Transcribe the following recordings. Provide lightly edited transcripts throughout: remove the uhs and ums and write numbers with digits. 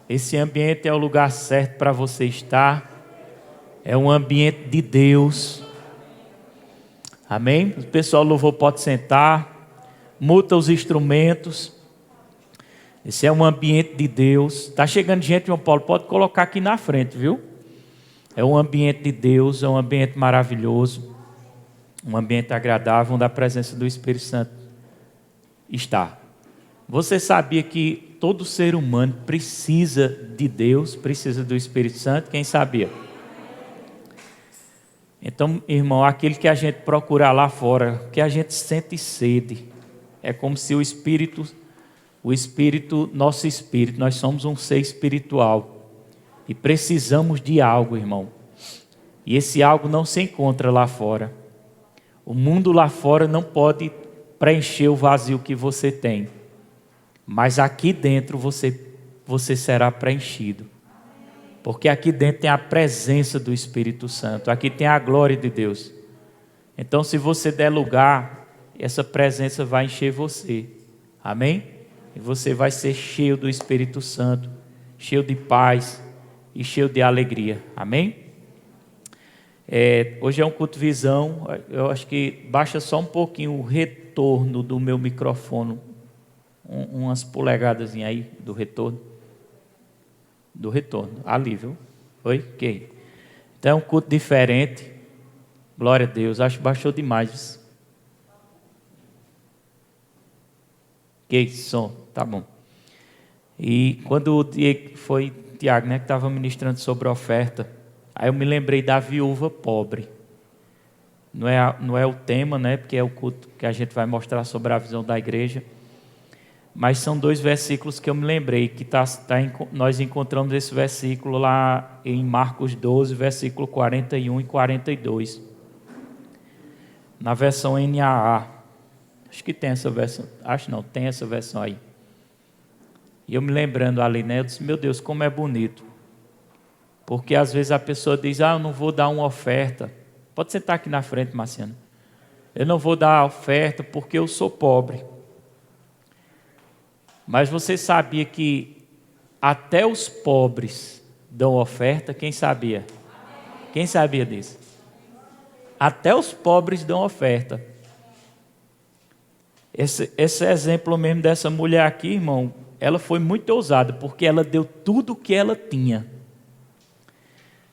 Esse ambiente é o lugar certo para você estar. É um ambiente de Deus. Amém? O pessoal do louvor pode sentar. Muta os instrumentos. Esse é um ambiente de Deus. Está chegando gente, João Paulo, pode colocar aqui na frente, viu? É um ambiente de Deus, é um ambiente maravilhoso. Um ambiente agradável, onde a presença do Espírito Santo está. Você sabia que todo ser humano precisa de Deus, precisa do Espírito Santo? Quem sabia? Então, irmão, aquilo que a gente procura lá fora, que a gente sente sede, é como se o Espírito, nosso Espírito, nós somos um ser espiritual e precisamos de algo, irmão. E esse algo não se encontra lá fora. O mundo lá fora não pode preencher o vazio que você tem. Mas aqui dentro você será preenchido. Porque aqui dentro tem a presença do Espírito Santo. Aqui tem a glória de Deus. Então, se você der lugar, essa presença vai encher você. Amém? E você vai ser cheio do Espírito Santo, cheio de paz e cheio de alegria. Amém? Hoje é um culto visão. Eu acho que baixa só um pouquinho o retorno do meu microfone. Umas polegadas aí do retorno. Do retorno. Ali, viu? Oi? Ok. Então é um culto diferente. Glória a Deus. Acho que baixou demais. Ok, som. Tá bom. E quando foi Tiago, né, que estava ministrando sobre a oferta, aí eu me lembrei da viúva pobre. Não é o tema, né? Porque é o culto que a gente vai mostrar sobre a visão da igreja. Mas são dois versículos que eu me lembrei, que nós encontramos esse versículo lá em Marcos 12, versículo 41 e 42. Na versão NAA. Acho que tem essa versão. Acho não, tem essa versão aí. E eu me lembrando ali, né? Eu disse, meu Deus, como é bonito. Porque às vezes a pessoa diz, eu não vou dar uma oferta. Pode sentar aqui na frente, Marciano. Eu não vou dar a oferta porque eu sou pobre. Mas você sabia que até os pobres dão oferta? Quem sabia? Quem sabia disso? Até os pobres dão oferta. Esse exemplo mesmo dessa mulher aqui, irmão, ela foi muito ousada, porque ela deu tudo o que ela tinha.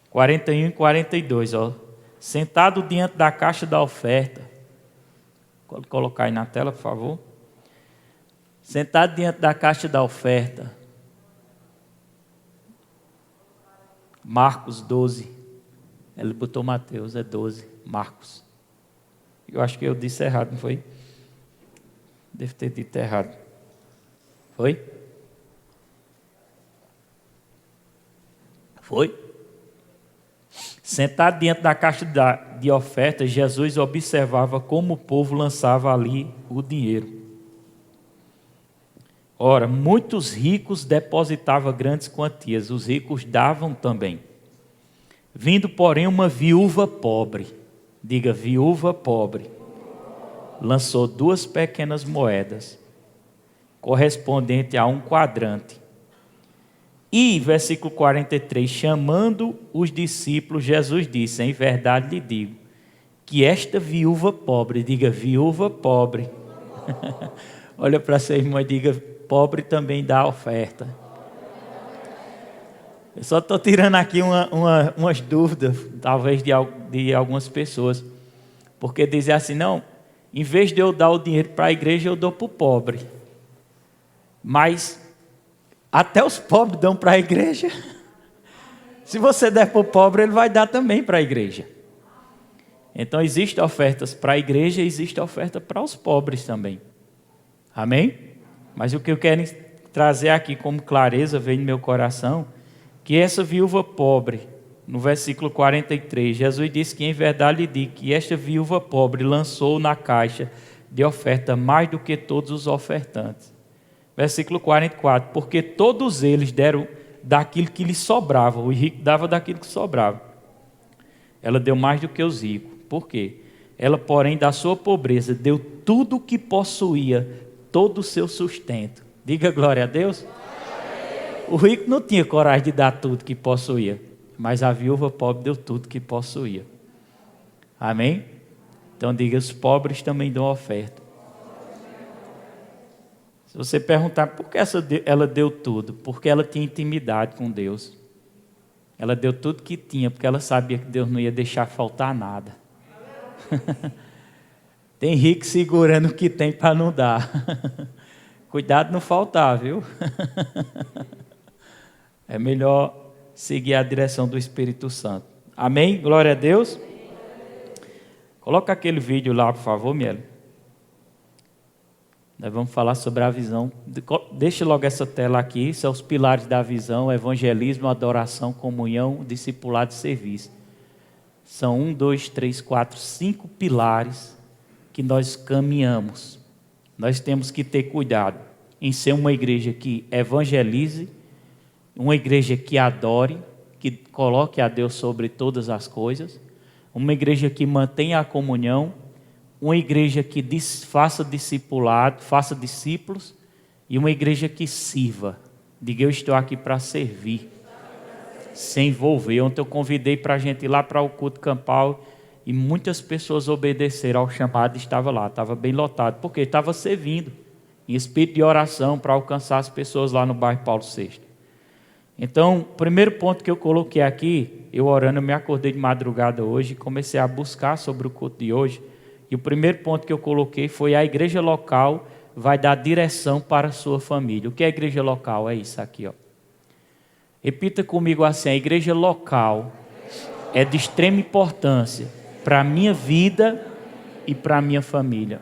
41 e 42, ó. Sentado diante da caixa da oferta. Pode colocar aí na tela, por favor. Sentado diante da caixa da oferta. Marcos 12. Ele botou Mateus, é 12. Marcos. Eu acho que eu disse errado, não foi? Devo ter dito errado. Foi? Foi? Sentado diante da caixa de oferta, Jesus observava como o povo lançava ali o dinheiro. Ora, muitos ricos depositavam grandes quantias, os ricos davam também. Vindo, porém, uma viúva pobre, diga viúva pobre, lançou 2 pequenas moedas, correspondente a 1 quadrante. E, versículo 43, chamando os discípulos, Jesus disse, em verdade lhe digo, que esta viúva pobre, diga viúva pobre, olha para seu irmão e diga, pobre também dá oferta. Eu só estou tirando aqui umas dúvidas, talvez de algumas pessoas, porque dizem assim, não, em vez de eu dar o dinheiro para a igreja, eu dou para o pobre. Mas até os pobres dão para a igreja. Se você der para o pobre, ele vai dar também para a igreja. Então existem ofertas para a igreja e existe oferta para os pobres também. Amém? Mas o que eu quero trazer aqui como clareza, veio no meu coração, que essa viúva pobre, no versículo 43, Jesus disse que em verdade lhe digo que esta viúva pobre lançou na caixa de oferta mais do que todos os ofertantes. Versículo 44, porque todos eles deram daquilo que lhes sobrava, o rico dava daquilo que sobrava. Ela deu mais do que os ricos. Por quê? Ela, porém, da sua pobreza, deu tudo o que possuía, todo o seu sustento. Diga glória a Deus. O rico não tinha coragem de dar tudo que possuía, mas a viúva pobre deu tudo que possuía. Amém? Então diga, os pobres também dão oferta. Se você perguntar por que ela deu tudo, porque ela tinha intimidade com Deus. Ela deu tudo que tinha, porque ela sabia que Deus não ia deixar faltar nada. Tem rico segurando o que tem para não dar. Cuidado não faltar, viu? É melhor seguir a direção do Espírito Santo. Amém? Glória a Deus. Coloca aquele vídeo lá, por favor, Miele. Nós vamos falar sobre a visão. Deixa logo essa tela aqui. São os pilares da visão: evangelismo, adoração, comunhão, discipulado e serviço. São 1, 2, 3, 4, 5 pilares que nós caminhamos. Nós temos que ter cuidado em ser uma igreja que evangelize, uma igreja que adore, que coloque a Deus sobre todas as coisas, uma igreja que mantenha a comunhão, uma igreja que faça discipulado, faça discípulos, e uma igreja que sirva. Diga, eu estou aqui para servir, se envolver. Ontem eu convidei para a gente ir lá para o culto campal, e muitas pessoas obedeceram ao chamado e estavam lá, estava bem lotado, porque estava servindo, em espírito de oração, para alcançar as pessoas lá no bairro Paulo VI. Então, o primeiro ponto que eu coloquei aqui, eu orando, eu me acordei de madrugada hoje, comecei a buscar sobre o culto de hoje, e o primeiro ponto que eu coloquei foi: a igreja local vai dar direção para a sua família. O que é a igreja local? É isso aqui, ó. Repita comigo assim: a igreja local é de extrema importância para a minha vida e para a minha família.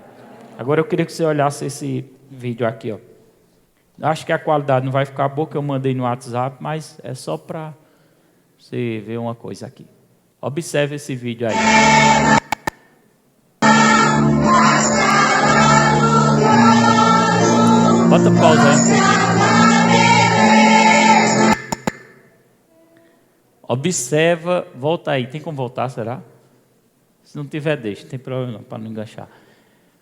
Agora eu queria que você olhasse esse vídeo aqui, ó. Acho que a qualidade não vai ficar boa, que eu mandei no WhatsApp, mas é só para você ver uma coisa aqui. Observe esse vídeo aí. Bota pausa aí um pouquinho. Observa, volta aí. Tem como voltar, será? Se não tiver, deixa, não tem problema não, para não enganchar.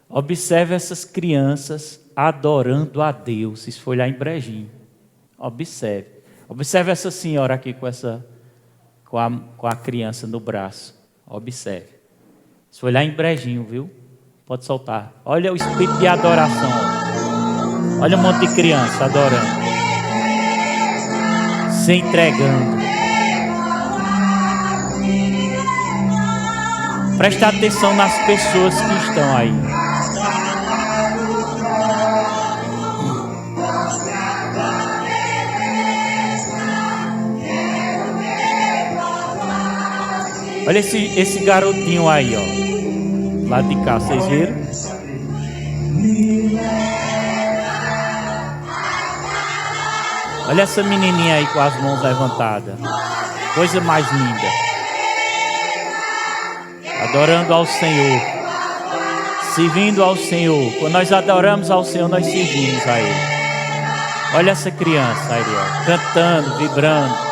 Observe essas crianças adorando a Deus. Isso foi lá em Brejinho. Observe. Observe essa senhora aqui com a criança no braço. Observe. Isso foi lá em Brejinho, viu? Pode soltar. Olha o espírito de adoração. Ó. Olha um monte de criança adorando. Se entregando. Presta atenção nas pessoas que estão aí. Olha esse garotinho aí, ó. Lá de cá, vocês viram? Olha essa menininha aí com as mãos levantadas. Coisa mais linda. Adorando ao Senhor. Servindo ao Senhor. Quando nós adoramos ao Senhor, nós servimos a Ele. Olha essa criança aí, ó, cantando, vibrando.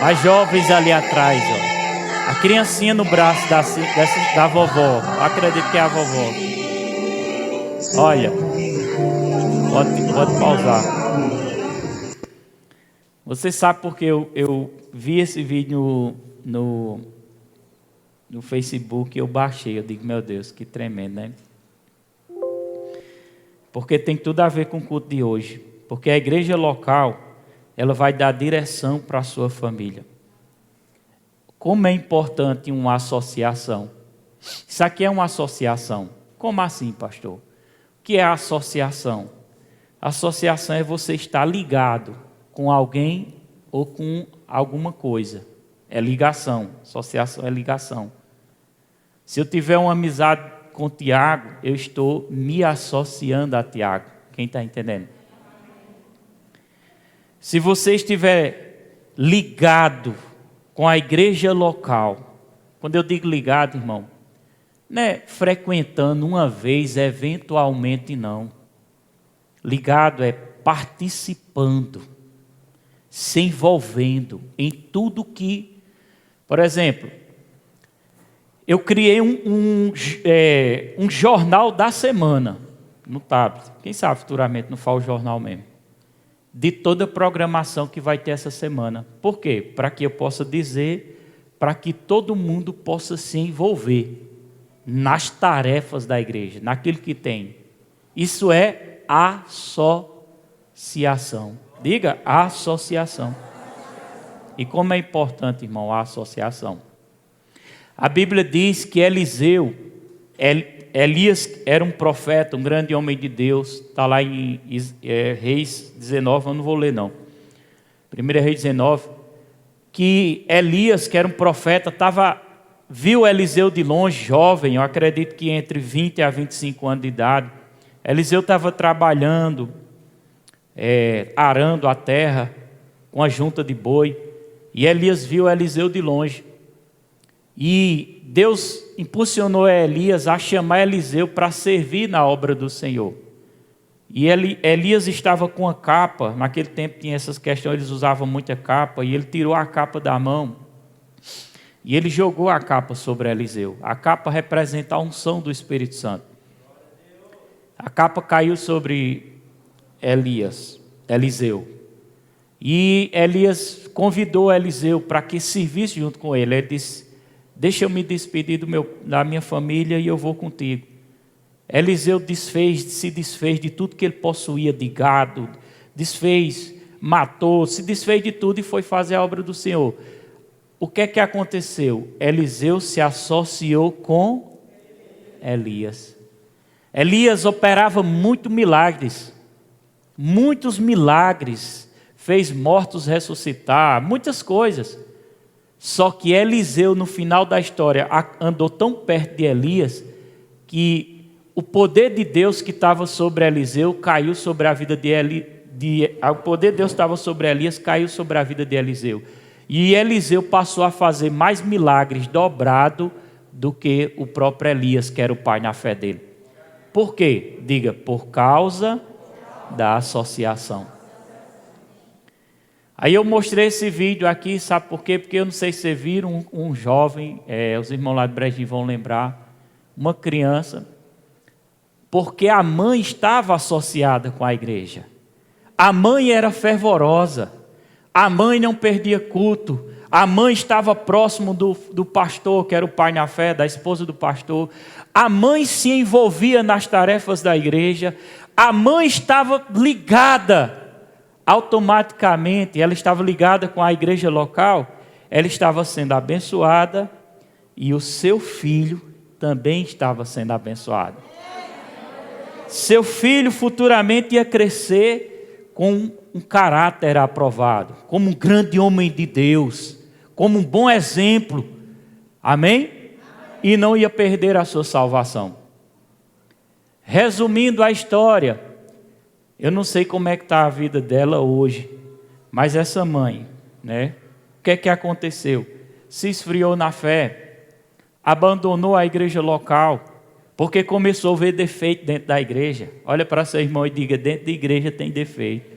As jovens ali atrás, ó. A criancinha no braço da vovó. Eu acredito que é a vovó. Olha. Pode pausar. Você sabe porque eu vi esse vídeo no Facebook e eu baixei. Eu digo, meu Deus, que tremendo, né? Porque tem tudo a ver com o culto de hoje. Porque a igreja local, ela vai dar direção para a sua família. Como é importante uma associação. Isso aqui é uma associação. Como assim, pastor? O que é a associação? A associação é você estar ligado com alguém ou com alguma coisa. É ligação. Associação é ligação. Se eu tiver uma amizade com Tiago, eu estou me associando a Tiago. Quem está entendendo? Se você estiver ligado com a igreja local, quando eu digo ligado, irmão, não é frequentando uma vez, eventualmente não. Ligado é participando, se envolvendo em tudo que... Por exemplo, eu criei um jornal da semana no tablet. Quem sabe futuramente não faz o jornal mesmo. de toda a programação que vai ter essa semana. Por quê? Para que eu possa dizer, para que todo mundo possa se envolver nas tarefas da igreja, naquilo que tem. Isso é associação. Diga, associação. E como é importante, irmão, a associação. A Bíblia diz que Elias era um profeta, um grande homem de Deus. Está lá em Reis 19, eu não vou ler não. 1 Reis 19. Que Elias, que era um profeta, viu Eliseu de longe, jovem, eu acredito que entre 20 a 25 anos de idade. Eliseu estava trabalhando, arando a terra com a junta de boi. E Elias viu Eliseu de longe. E Deus impulsionou Elias a chamar Eliseu para servir na obra do Senhor. E Elias estava com a capa, naquele tempo tinha essas questões, eles usavam muita capa, e ele tirou a capa da mão, e ele jogou a capa sobre Eliseu. A capa representa a unção do Espírito Santo. A capa caiu sobre Eliseu. E Elias convidou Eliseu para que servisse junto com ele. Ele disse: deixa eu me despedir da minha família e eu vou contigo. Eliseu se desfez de tudo que ele possuía, de gado, matou, se desfez de tudo e foi fazer a obra do Senhor. O que é que aconteceu? Eliseu se associou com Elias. Elias operava muitos milagres, fez mortos ressuscitar, muitas coisas. Só que Eliseu, no final da história, andou tão perto de Elias que o poder de Deus que estava sobre Eliseu caiu sobre a vida o poder de Deus estava sobre Elias, caiu sobre a vida de Eliseu. E Eliseu passou a fazer mais milagres dobrado do que o próprio Elias, que era o pai na fé dele. Por quê? Diga, por causa da associação. Aí eu mostrei esse vídeo aqui, sabe por quê? Porque eu não sei se vocês viram um jovem, os irmãos lá de Brejinho vão lembrar, uma criança, porque a mãe estava associada com a igreja. A mãe era fervorosa, a mãe não perdia culto, a mãe estava próximo do pastor, que era o pai na fé, da esposa do pastor. A mãe se envolvia nas tarefas da igreja, a mãe estava ligada. Automaticamente, ela estava ligada com a igreja local, ela estava sendo abençoada e o seu filho também estava sendo abençoado. Seu filho futuramente ia crescer com um caráter aprovado, como um grande homem de Deus, como um bom exemplo, amém? E não ia perder a sua salvação. Resumindo a história, eu não sei como é que está a vida dela hoje, mas essa mãe, né? O que é que aconteceu? Se esfriou na fé, abandonou a igreja local, porque começou a ver defeito dentro da igreja. Olha para seu irmão e diga, dentro da igreja tem defeito.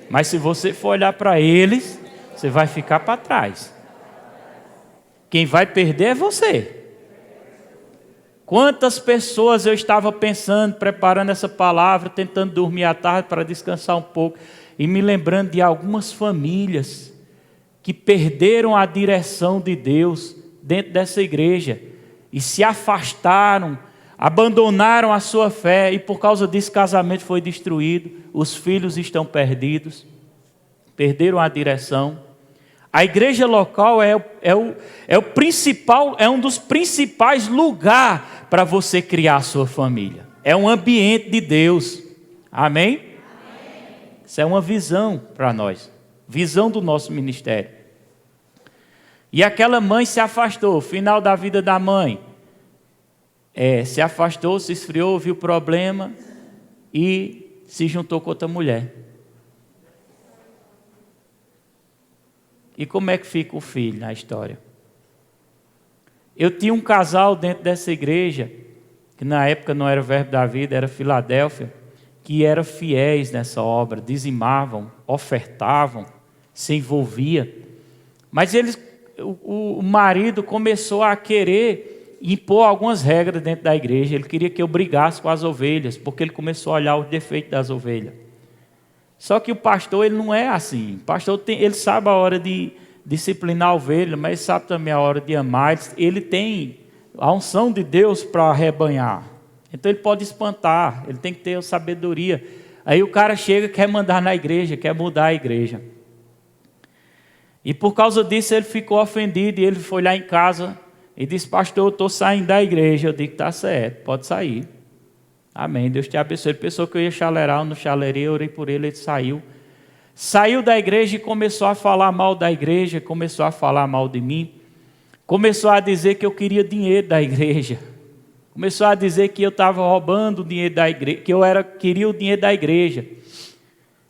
Mas se você for olhar para eles, você vai ficar para trás. Quem vai perder é você. Quantas pessoas eu estava pensando, preparando essa palavra, tentando dormir à tarde para descansar um pouco, e me lembrando de algumas famílias que perderam a direção de Deus dentro dessa igreja e se afastaram, abandonaram a sua fé, e por causa disso o casamento foi destruído, os filhos estão perdidos, perderam a direção. A igreja local o principal, é um dos principais lugares para você criar a sua família. É um ambiente de Deus. Amém? Amém. Isso é uma visão para nós, visão do nosso ministério. E aquela mãe se afastou, final da vida da mãe. Se afastou, se esfriou, viu o problema e se juntou com outra mulher. E como é que fica o filho na história? Eu tinha um casal dentro dessa igreja, que na época não era Verbo da Vida, era Filadélfia, que eram fiéis nessa obra, dizimavam, ofertavam, se envolvia. Mas o marido começou a querer impor algumas regras dentro da igreja. Ele queria que eu brigasse com as ovelhas, porque ele começou a olhar os defeitos das ovelhas. Só que o pastor, ele não é assim. O pastor, ele sabe a hora de disciplinar a ovelha, mas sabe também a hora de amar. Ele tem a unção de Deus para arrebanhar. Então ele pode espantar, ele tem que ter sabedoria. Aí o cara chega e quer mandar na igreja, quer mudar a igreja. E por causa disso ele ficou ofendido e ele foi lá em casa e disse: pastor, eu estou saindo da igreja. Eu digo: está certo, pode sair. Amém, Deus te abençoe. Ele pensou que eu ia chalerar, eu não chalerei, eu orei por ele, ele saiu. Saiu da igreja e começou a falar mal da igreja, começou a falar mal de mim. Começou a dizer que eu queria dinheiro da igreja. Começou a dizer que eu estava roubando o dinheiro da igreja, que eu queria o dinheiro da igreja.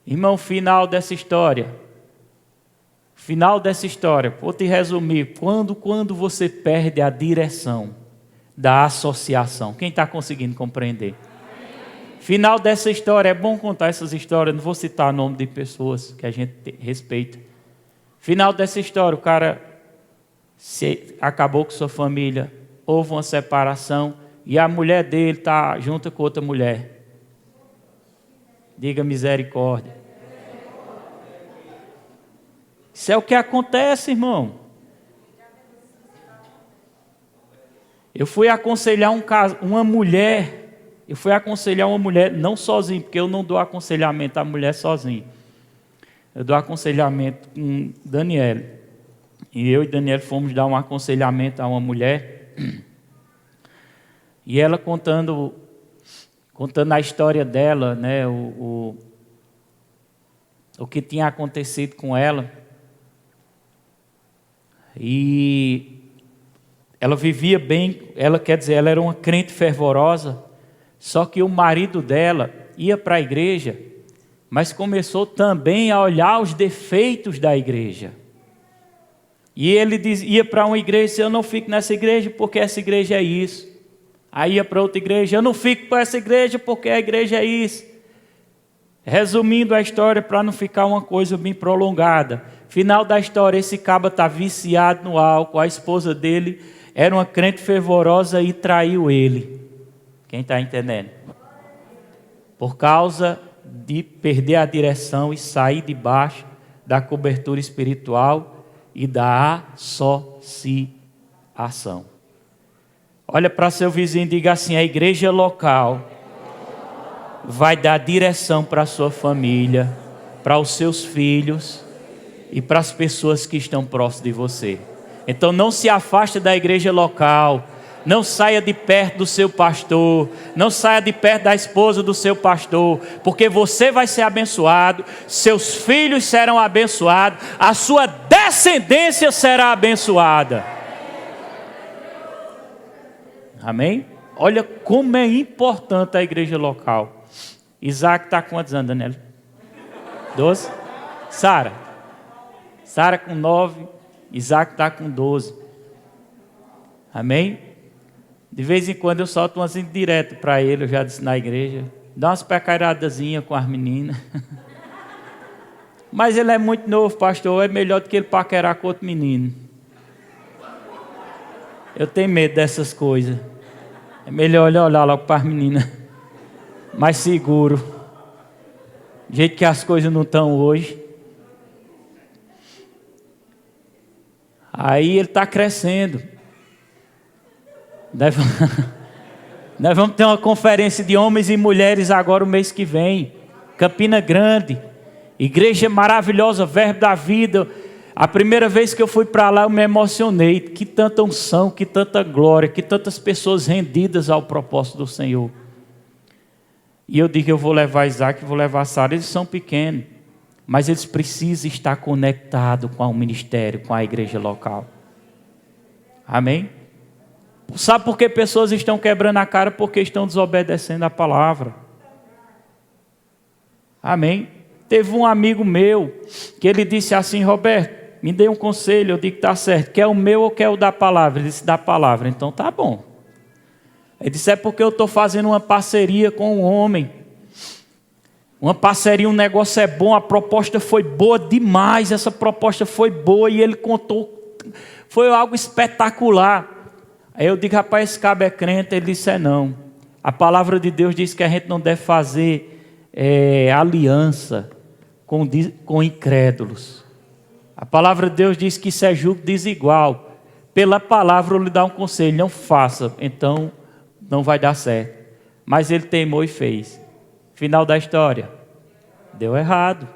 Irmão, final dessa história, vou te resumir. Quando você perde a direção da associação, quem está conseguindo compreender? Final dessa história, é bom contar essas histórias, não vou citar o nome de pessoas que a gente respeita. Final dessa história, o cara acabou com sua família, houve uma separação e a mulher dele está junto com outra mulher. Diga misericórdia. Isso é o que acontece, irmão. Eu fui aconselhar uma mulher, não sozinho, porque eu não dou aconselhamento à mulher sozinho. Eu dou aconselhamento com Daniel. E eu e Daniel fomos dar um aconselhamento a uma mulher. E ela contando a história dela, né, o que tinha acontecido com ela. E ela vivia bem, ela era uma crente fervorosa, só que o marido dela ia para a igreja, mas começou também a olhar os defeitos da igreja. E ele ia para uma igreja e disse: eu não fico nessa igreja porque essa igreja é isso. Aí ia para outra igreja: eu não fico para essa igreja porque a igreja é isso. Resumindo a história para não ficar uma coisa bem prolongada. Final da história, esse caba está viciado no álcool, a esposa dele era uma crente fervorosa e traiu ele. Quem está entendendo? Por causa de perder a direção e sair debaixo da cobertura espiritual e da associação. Olha para seu vizinho e diga assim: a igreja local vai dar direção para a sua família, para os seus filhos e para as pessoas que estão próximas de você. Então não se afaste da igreja local, não saia de perto do seu pastor, não saia de perto da esposa do seu pastor, porque você vai ser abençoado, seus filhos serão abençoados, a sua descendência será abençoada. Amém? Olha como é importante a igreja local. Isaac está com quantos anos, Daniela? 12? Sara com 9, Isaac está com 12. Amém? De vez em quando eu solto umas indiretas para ele, eu já disse na igreja. Dá umas pecairadazinhas com as meninas. Mas ele é muito novo, pastor, é melhor do que ele paquerar com outro menino. Eu tenho medo dessas coisas. É melhor ele olhar logo para as meninas. Mais seguro. Do jeito que as coisas não estão hoje. Aí ele está crescendo. Nós vamos ter uma conferência de homens e mulheres agora o mês que vem. Campina Grande. Igreja maravilhosa, Verbo da Vida. A primeira vez que eu fui para lá eu me emocionei. Que tanta unção, que tanta glória, que tantas pessoas rendidas ao propósito do Senhor. E eu digo: eu vou levar Isaac, vou levar Sara. Eles são pequenos, mas eles precisam estar conectados com o ministério, com a igreja local. Amém? Sabe por que pessoas estão quebrando a cara? Porque estão desobedecendo a palavra. Amém? Teve um amigo meu que ele disse assim: Roberto, me dê um conselho. Eu digo: está certo, quer o meu ou quer o da palavra? Ele disse: da palavra. Então tá bom. Ele disse: é porque eu estou fazendo uma parceria com um homem. Uma parceria, um negócio é bom, a proposta foi boa demais, essa proposta foi boa e ele contou, foi algo espetacular. Aí eu digo: rapaz, esse cabo é crente? Ele disse: é não. A palavra de Deus diz que a gente não deve fazer aliança com incrédulos. A palavra de Deus diz que isso é julgo desigual. Pela palavra eu lhe dou um conselho, não faça, então não vai dar certo. Mas ele teimou e fez. Final da história, deu errado.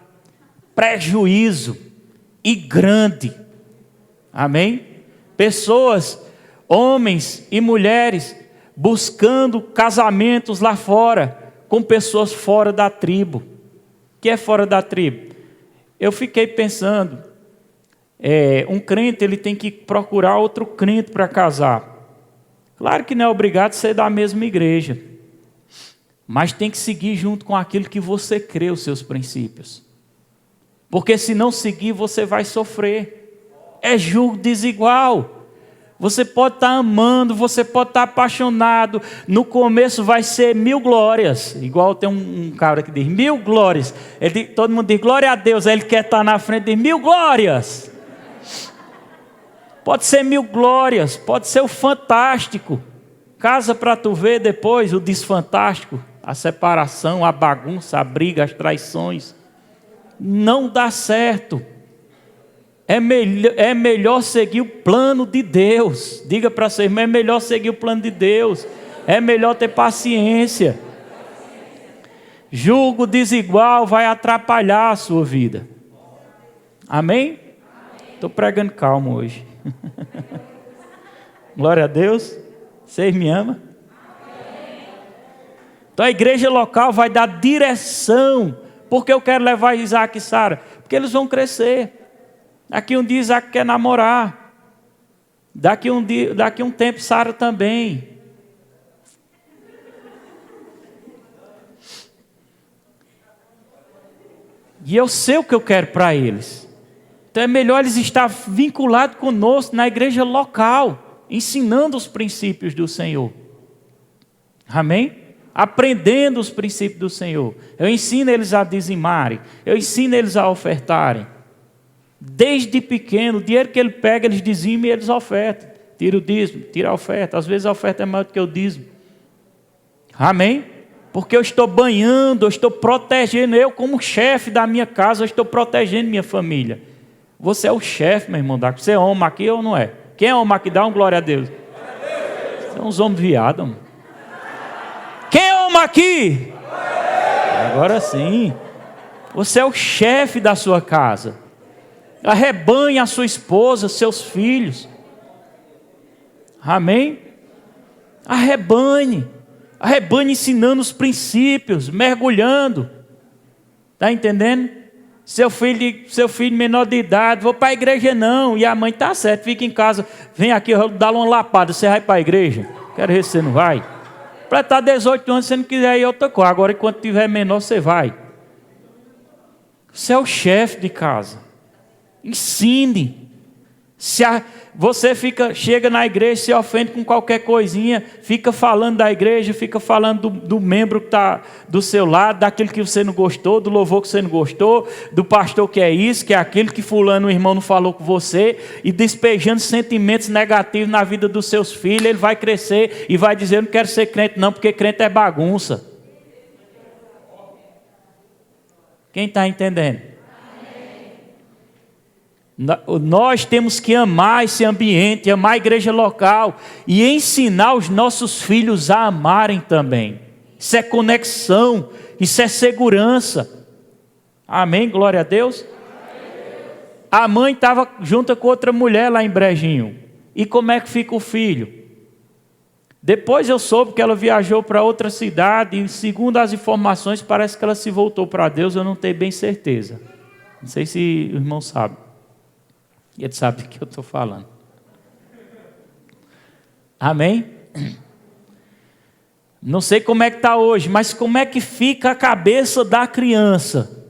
Prejuízo e grande. Amém? Pessoas, homens e mulheres, buscando casamentos lá fora, com pessoas fora da tribo. O que é fora da tribo? Eu fiquei pensando, um crente ele tem que procurar outro crente para casar. Claro que não é obrigado a ser da mesma igreja, mas tem que seguir junto com aquilo que você crê, os seus princípios. Porque se não seguir, você vai sofrer. É julgo desigual. Você pode estar amando, você pode estar apaixonado. No começo vai ser 1000 glórias. Igual tem um cara que diz 1000 glórias. Todo mundo diz glória a Deus. Aí ele quer estar na frente de 1000 glórias. Pode ser 1000 glórias. Pode ser o fantástico. Casa para tu ver depois o desfantástico. A separação, a bagunça, a briga, as traições. Não dá certo. É melhor seguir o plano de Deus. Diga para você, irmão, é melhor seguir o plano de Deus. É melhor ter paciência. Julgo desigual vai atrapalhar a sua vida. Amém? Estou pregando calmo hoje. Glória a Deus. Vocês me amam? Então a igreja local vai dar direção. Porque eu quero levar Isaac e Sara? Porque eles vão crescer. Daqui um dia Isaac quer namorar. Daqui um tempo Sara também. E eu sei o que eu quero para eles. Então é melhor eles estar vinculados conosco na igreja local, ensinando os princípios do Senhor. Amém? Aprendendo os princípios do Senhor. Eu ensino eles a dizimarem. Eu ensino eles a ofertarem. Desde pequeno, o dinheiro que ele pega, eles dizimam e eles ofertam. Tira o dízimo, tira a oferta. Às vezes a oferta é maior do que o dízimo. Amém? Porque eu estou banhando, eu estou protegendo. Eu como chefe da minha casa, eu estou protegendo minha família. Você é o chefe, meu irmão. Você é homem aqui ou não é? Quem é homem aqui? Dá uma glória a Deus. Você é uns homens viados, mano. Quem é homem aqui? Agora sim. Você é o chefe da sua casa. Arrebanhe a sua esposa, seus filhos. Amém? Arrebanhe. Arrebanhe ensinando os princípios, mergulhando. Está entendendo? Seu filho menor de idade, vou para a igreja não. E a mãe, tá certo, fica em casa. Vem aqui, eu vou dar uma lapada, você vai para a igreja? Quero ver se você não vai. Para estar 18 anos, se você não quiser ir, outra coisa. Agora, enquanto tiver menor, você vai. Você é o chefe de casa. Ensine. Você chega na igreja, se ofende com qualquer coisinha, fica falando da igreja, fica falando do membro que está do seu lado, daquilo que você não gostou, do louvor que você não gostou, do pastor que é isso, que é aquilo, que fulano, o irmão não falou com você, e despejando sentimentos negativos na vida dos seus filhos. Ele vai crescer e vai dizer: eu não quero ser crente não, porque crente é bagunça. Quem está entendendo? Nós temos que amar esse ambiente, amar a igreja local e ensinar os nossos filhos a amarem também. Isso é conexão, isso é segurança. Amém? Glória a Deus. A mãe estava junto com outra mulher lá em Brejinho. E como é que fica o filho? Depois eu soube que ela viajou para outra cidade e, segundo as informações, parece que ela se voltou para Deus. Eu não tenho bem certeza. Não sei se o irmão sabe. E ele sabe do que eu estou falando. Amém? Não sei como é que está hoje, mas como é que fica a cabeça da criança?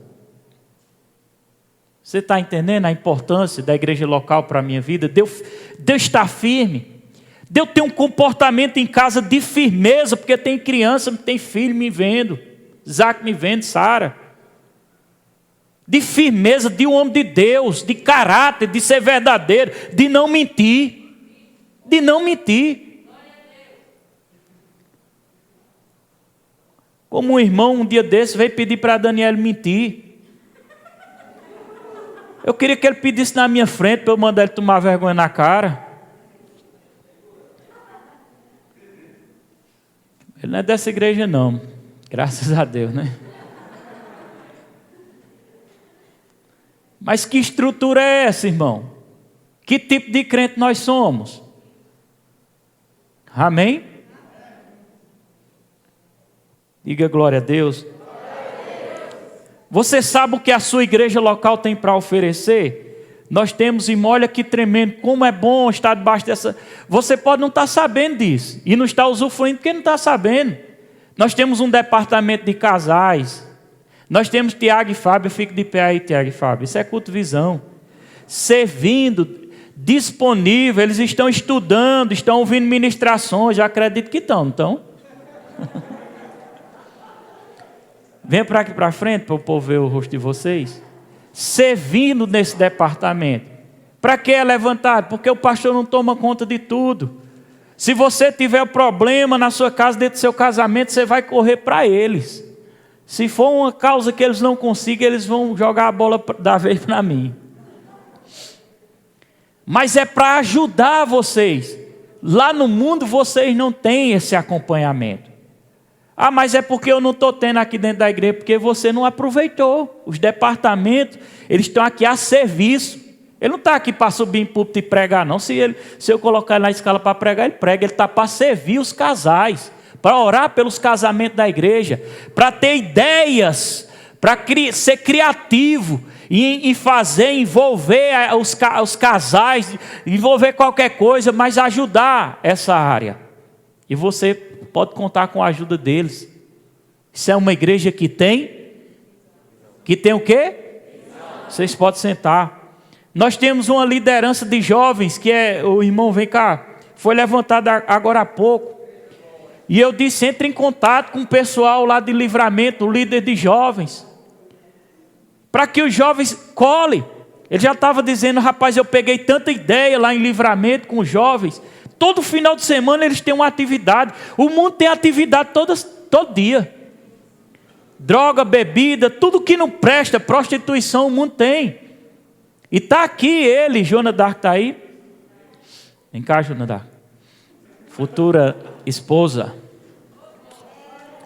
Você está entendendo a importância da igreja local para a minha vida? Deus está firme. Deus tem um comportamento em casa de firmeza, porque tem criança, tem filho me vendo. Isaac me vendo, Sara. De firmeza, de um homem de Deus, de caráter, de ser verdadeiro, de não mentir. De não mentir. Como um irmão um dia desse veio pedir para Daniel mentir. Eu queria que ele pedisse na minha frente para eu mandar ele tomar vergonha na cara. Ele não é dessa igreja não, graças a Deus, né? Mas que estrutura é essa, irmão? Que tipo de crente nós somos? Amém? Diga glória a Deus. Você sabe o que a sua igreja local tem para oferecer? Nós temos, irmão, olha que tremendo, como é bom estar debaixo dessa... Você pode não estar sabendo disso, e não está usufruindo porque não está sabendo. Nós temos um departamento de casais, nós temos Tiago e Fábio, fique de pé aí, Tiago e Fábio, isso é culto visão. Servindo, disponível, eles estão estudando, estão ouvindo ministrações, já acredito que estão, então. Venha para aqui para frente, para o povo ver o rosto de vocês. Servindo nesse departamento. Para que é levantado? Porque o pastor não toma conta de tudo. Se você tiver problema na sua casa, dentro do seu casamento, você vai correr para eles. Se for uma causa que eles não consigam, eles vão jogar a bola da vez para mim. Mas é para ajudar vocês. Lá no mundo vocês não têm esse acompanhamento. Ah, mas é porque eu não estou tendo aqui dentro da igreja, porque você não aproveitou. Os departamentos, eles estão aqui a serviço. Ele não está aqui para subir em púlpito e pregar, não. Se eu colocar ele na escala para pregar, ele prega. Ele está para servir os casais, para orar pelos casamentos da igreja, para ter ideias, para ser criativo e fazer, envolver os casais, envolver qualquer coisa, mas ajudar essa área. E você pode contar com a ajuda deles. Isso é uma igreja que tem o quê? Vocês podem sentar. Nós temos uma liderança de jovens, que é, o irmão vem cá, foi levantada agora há pouco. E eu disse, entre em contato com o pessoal lá de Livramento, o líder de jovens, para que os jovens colhem. Ele já estava dizendo, rapaz, eu peguei tanta ideia lá em Livramento com os jovens. Todo final de semana eles têm uma atividade. O mundo tem atividade todo dia. Droga, bebida, tudo que não presta, prostituição, o mundo tem. E está aqui ele, Joana Dark está aí. Vem cá, Joana Dark. Futura esposa.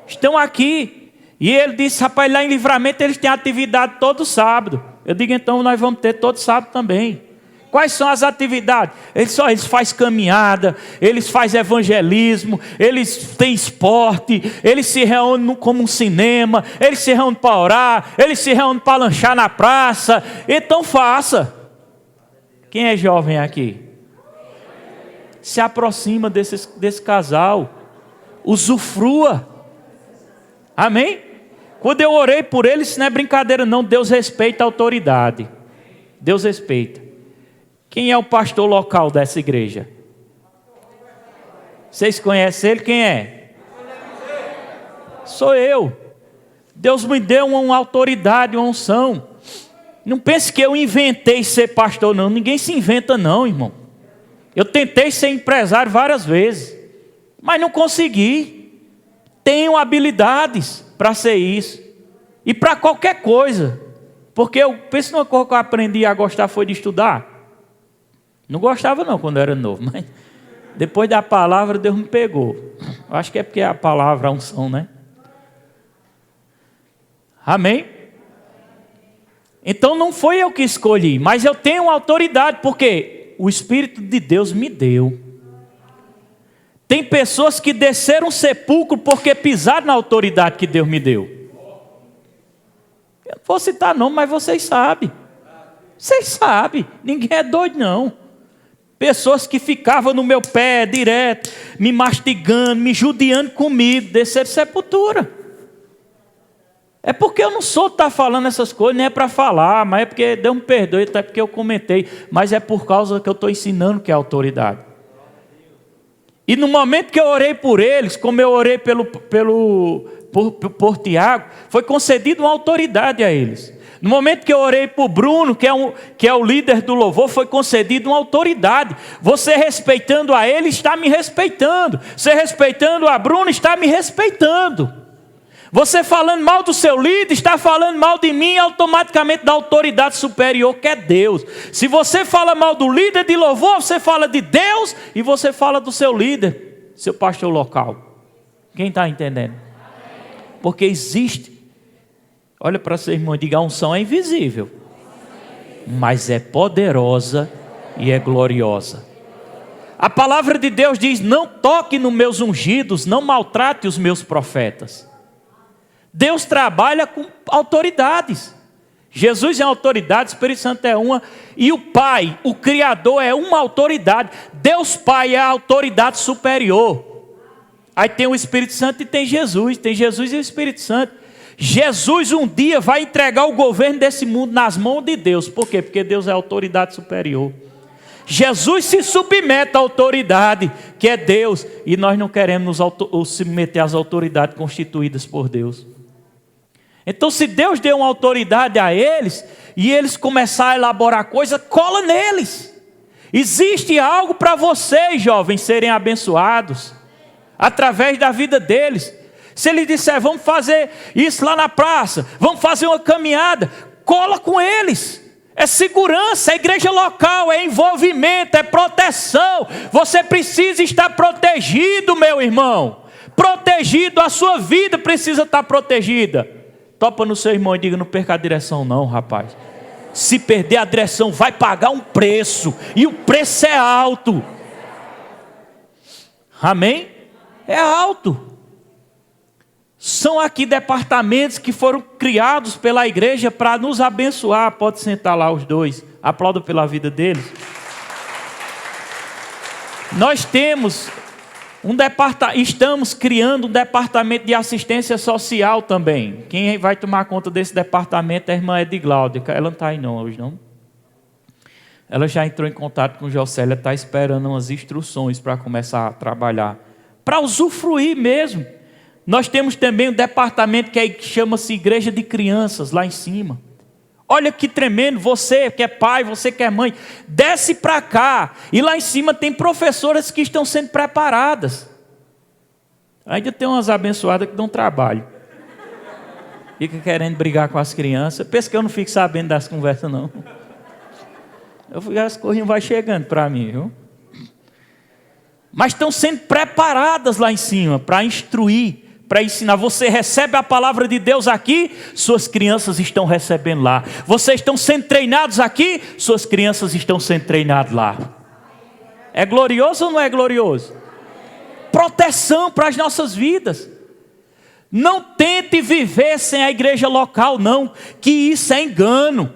Estão aqui. E ele disse, rapaz, lá em Livramento eles têm atividade todo sábado. Eu digo, então nós vamos ter todo sábado também. Quais são as atividades? Eles fazem caminhada, eles fazem evangelismo, eles têm esporte, eles se reúnem como um cinema, eles se reúnem para orar, eles se reúnem para lanchar na praça. Então faça. Quem é jovem aqui? Se aproxima desse casal. Usufrua. Amém? Quando eu orei por eles, isso não é brincadeira não. Deus respeita a autoridade. Deus respeita. Quem é o pastor local dessa igreja? Vocês conhecem ele? Quem é? Sou eu. Deus me deu uma autoridade, uma unção. Não pense que eu inventei ser pastor, não. Ninguém se inventa, não, irmão. Eu tentei ser empresário várias vezes, mas não consegui. Tenho habilidades para ser isso. E para qualquer coisa. Porque eu penso numa coisa que eu aprendi a gostar foi de estudar. Não gostava não quando eu era novo, mas depois da palavra Deus me pegou. Eu acho que é porque a palavra, a unção, né? Amém? Então não foi eu que escolhi, mas eu tenho autoridade, porque o Espírito de Deus me deu. Tem pessoas que desceram o sepulcro porque pisaram na autoridade que Deus me deu. Eu não vou citar não, mas vocês sabem. Vocês sabem, ninguém é doido não. Pessoas que ficavam no meu pé direto, me mastigando, me judiando comigo, descer sepultura. É porque eu não sou estar falando essas coisas, nem é para falar, mas é porque, Deus me perdoe, até porque eu comentei, mas é por causa que eu estou ensinando que é autoridade. E no momento que eu orei por eles, como eu orei por Tiago, foi concedido uma autoridade a eles. No momento que eu orei por Bruno, que é o líder do louvor, foi concedido uma autoridade. Você respeitando a ele, está me respeitando. Você respeitando a Bruno, está me respeitando. Você falando mal do seu líder, está falando mal de mim automaticamente da autoridade superior que é Deus. Se você fala mal do líder de louvor, você fala de Deus e você fala do seu líder, seu pastor local. Quem está entendendo? Porque existe, olha para seu irmão e diga, a unção é invisível, mas é poderosa e é gloriosa. A palavra de Deus diz, não toque nos meus ungidos, não maltrate os meus profetas. Deus trabalha com autoridades. Jesus é uma autoridade, o Espírito Santo é uma, e o Pai, o Criador, é uma autoridade. Deus Pai é a autoridade superior. Aí tem o Espírito Santo e tem Jesus e o Espírito Santo. Jesus um dia vai entregar o governo desse mundo nas mãos de Deus. Por quê? Porque Deus é a autoridade superior. Jesus se submete à autoridade, que é Deus, e nós não queremos nos submeter às autoridades constituídas por Deus. Então, se Deus deu uma autoridade a eles, e eles começarem a elaborar coisa, cola neles. Existe algo para vocês, jovens, serem abençoados, através da vida deles. Se ele disser, vamos fazer isso lá na praça, vamos fazer uma caminhada, cola com eles. É segurança, é igreja local, é envolvimento, é proteção. Você precisa estar protegido, meu irmão. Protegido, a sua vida precisa estar protegida. Topa no seu irmão e diga, não perca a direção não, rapaz. Se perder a direção, vai pagar um preço. E o preço é alto. Amém? É alto. São aqui departamentos que foram criados pela igreja para nos abençoar. Pode sentar lá os dois. Aplauda pela vida deles. Nós temos estamos criando um departamento de assistência social também. Quem vai tomar conta desse departamento é a irmã Edgláudia. Ela não está aí não hoje, não. Ela já entrou em contato com o Jocélia, está esperando umas instruções para começar a trabalhar. Para usufruir mesmo. Nós temos também um departamento que chama-se Igreja de Crianças, lá em cima. Olha que tremendo, você que é pai, você que é mãe, desce para cá. E lá em cima tem professoras que estão sendo preparadas. Ainda tem umas abençoadas que dão trabalho. Fica querendo brigar com as crianças. Pensa que eu não fico sabendo das conversas, não. As coisas vão chegando para mim, viu? Mas estão sendo preparadas lá em cima para instruir, para ensinar. Você recebe a palavra de Deus aqui, suas crianças estão recebendo lá. Vocês estão sendo treinados aqui, suas crianças estão sendo treinadas lá. É glorioso ou não é glorioso? Proteção para as nossas vidas. Não tente viver sem a igreja local, não, que isso é engano.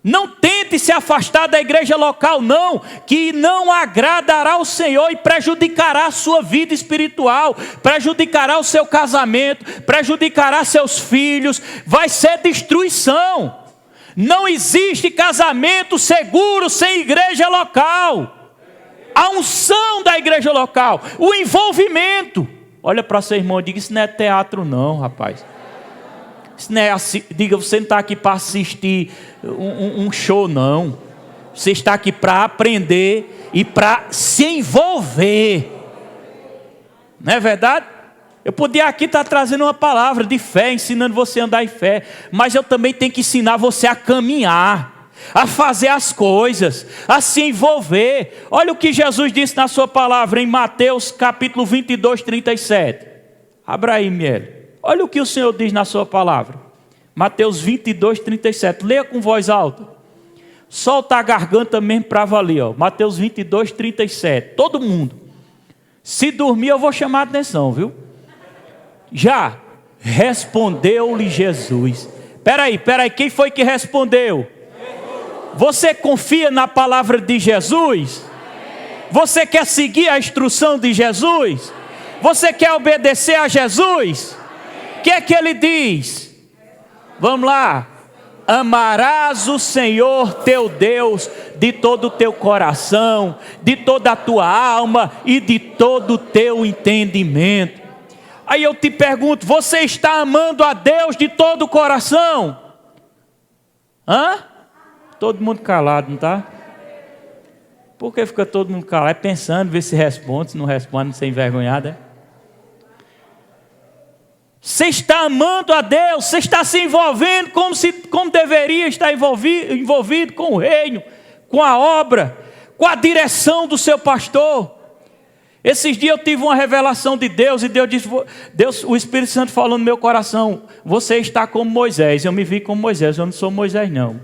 Não tente se afastar da igreja local, não, que não agradará ao Senhor e prejudicará a sua vida espiritual, prejudicará o seu casamento, prejudicará seus filhos, vai ser destruição. Não existe casamento seguro sem igreja local. A unção da igreja local, o envolvimento. Olha para seu irmão e diga, isso não é teatro não, rapaz. Isso não é assim, diga, você não está aqui para assistir um show, não. Você está aqui para aprender e para se envolver. Não é verdade? Eu podia aqui estar trazendo uma palavra de fé, ensinando você a andar em fé. Mas eu também tenho que ensinar você a caminhar, a fazer as coisas, a se envolver. Olha o que Jesus disse na sua palavra em Mateus capítulo 22, 37. Abra aí, Miele. Olha o que o Senhor diz na sua palavra. Mateus 22, 37. Leia com voz alta. Solta a garganta mesmo para valer. Ó. Mateus 22, 37. Todo mundo. Se dormir eu vou chamar a atenção, viu? Já. Respondeu-lhe Jesus. Peraí. Quem foi que respondeu? Você confia na palavra de Jesus? Você quer seguir a instrução de Jesus? Você quer obedecer a Jesus? O que é que ele diz? Vamos lá. Amarás o Senhor teu Deus de todo o teu coração, de toda a tua alma e de todo o teu entendimento. Aí eu te pergunto, você está amando a Deus de todo o coração? Hã? Todo mundo calado, não está? Por que fica todo mundo calado? É pensando, ver se responde, se não responde, sem envergonhada. Você está amando a Deus, você está se envolvendo como deveria estar envolvido com o reino, com a obra, com a direção do seu pastor. Esses dias eu tive uma revelação de Deus e Deus disse, o Espírito Santo falou no meu coração: você está como Moisés. Eu me vi como Moisés, eu não sou Moisés não,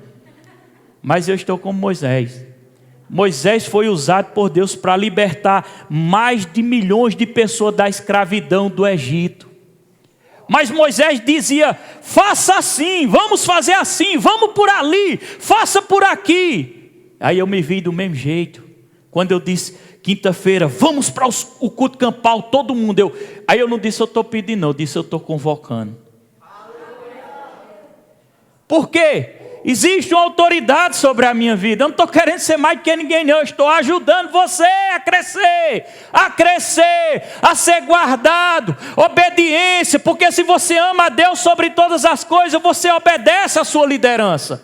mas eu estou como Moisés. Moisés foi usado por Deus para libertar mais de milhões de pessoas da escravidão do Egito. Mas Moisés dizia: faça assim, vamos fazer assim, vamos por ali, faça por aqui. Aí eu me vi do mesmo jeito. Quando eu disse, quinta-feira, vamos para o culto campal, todo mundo. Aí eu não disse eu estou pedindo, não, eu disse eu estou convocando. Por quê? Existe uma autoridade sobre a minha vida. Eu não estou querendo ser mais do que ninguém, não. Eu estou ajudando você a crescer, a ser guardado. Obediência, porque se você ama a Deus sobre todas as coisas, você obedece à sua liderança.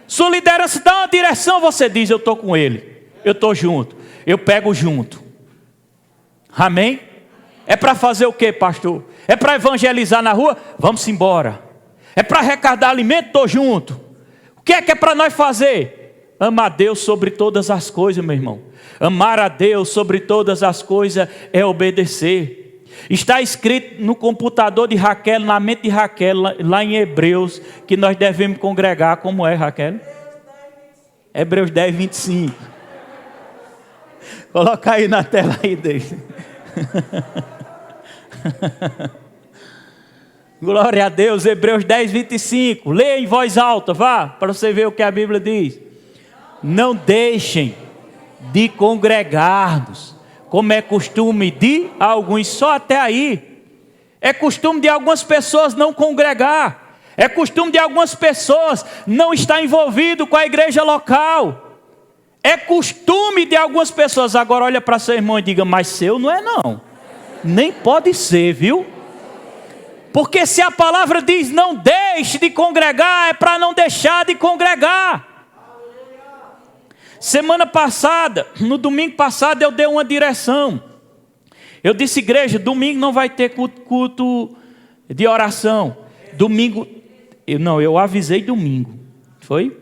Sua liderança dá uma direção, você diz: eu estou com ele, eu estou junto, eu pego junto. Amém? É para fazer o quê, pastor? É para evangelizar na rua? Vamos embora. É para arrecadar alimento? Estou junto. O que é para nós fazer? Amar a Deus sobre todas as coisas, meu irmão. Amar a Deus sobre todas as coisas é obedecer. Está escrito no computador de Raquel, na mente de Raquel, lá em Hebreus, que nós devemos congregar. Como é, Raquel? Hebreus 10, 25. Coloca aí na tela aí, deixa. Glória a Deus, Hebreus 10, 25. Leia em voz alta, vá, para você ver o que a Bíblia diz. Não deixem de congregar-nos, como é costume de alguns. Só até aí. É costume de algumas pessoas não congregar. É costume de algumas pessoas não estar envolvido com a igreja local. É costume de algumas pessoas. Agora olha para seu irmão e diga: mas seu não é não. Nem pode ser, viu? Porque se a palavra diz não deixe de congregar, é para não deixar de congregar. Semana passada, no domingo passado, eu dei uma direção. Eu disse: igreja, domingo não vai ter culto de oração. Domingo, eu avisei domingo. Foi?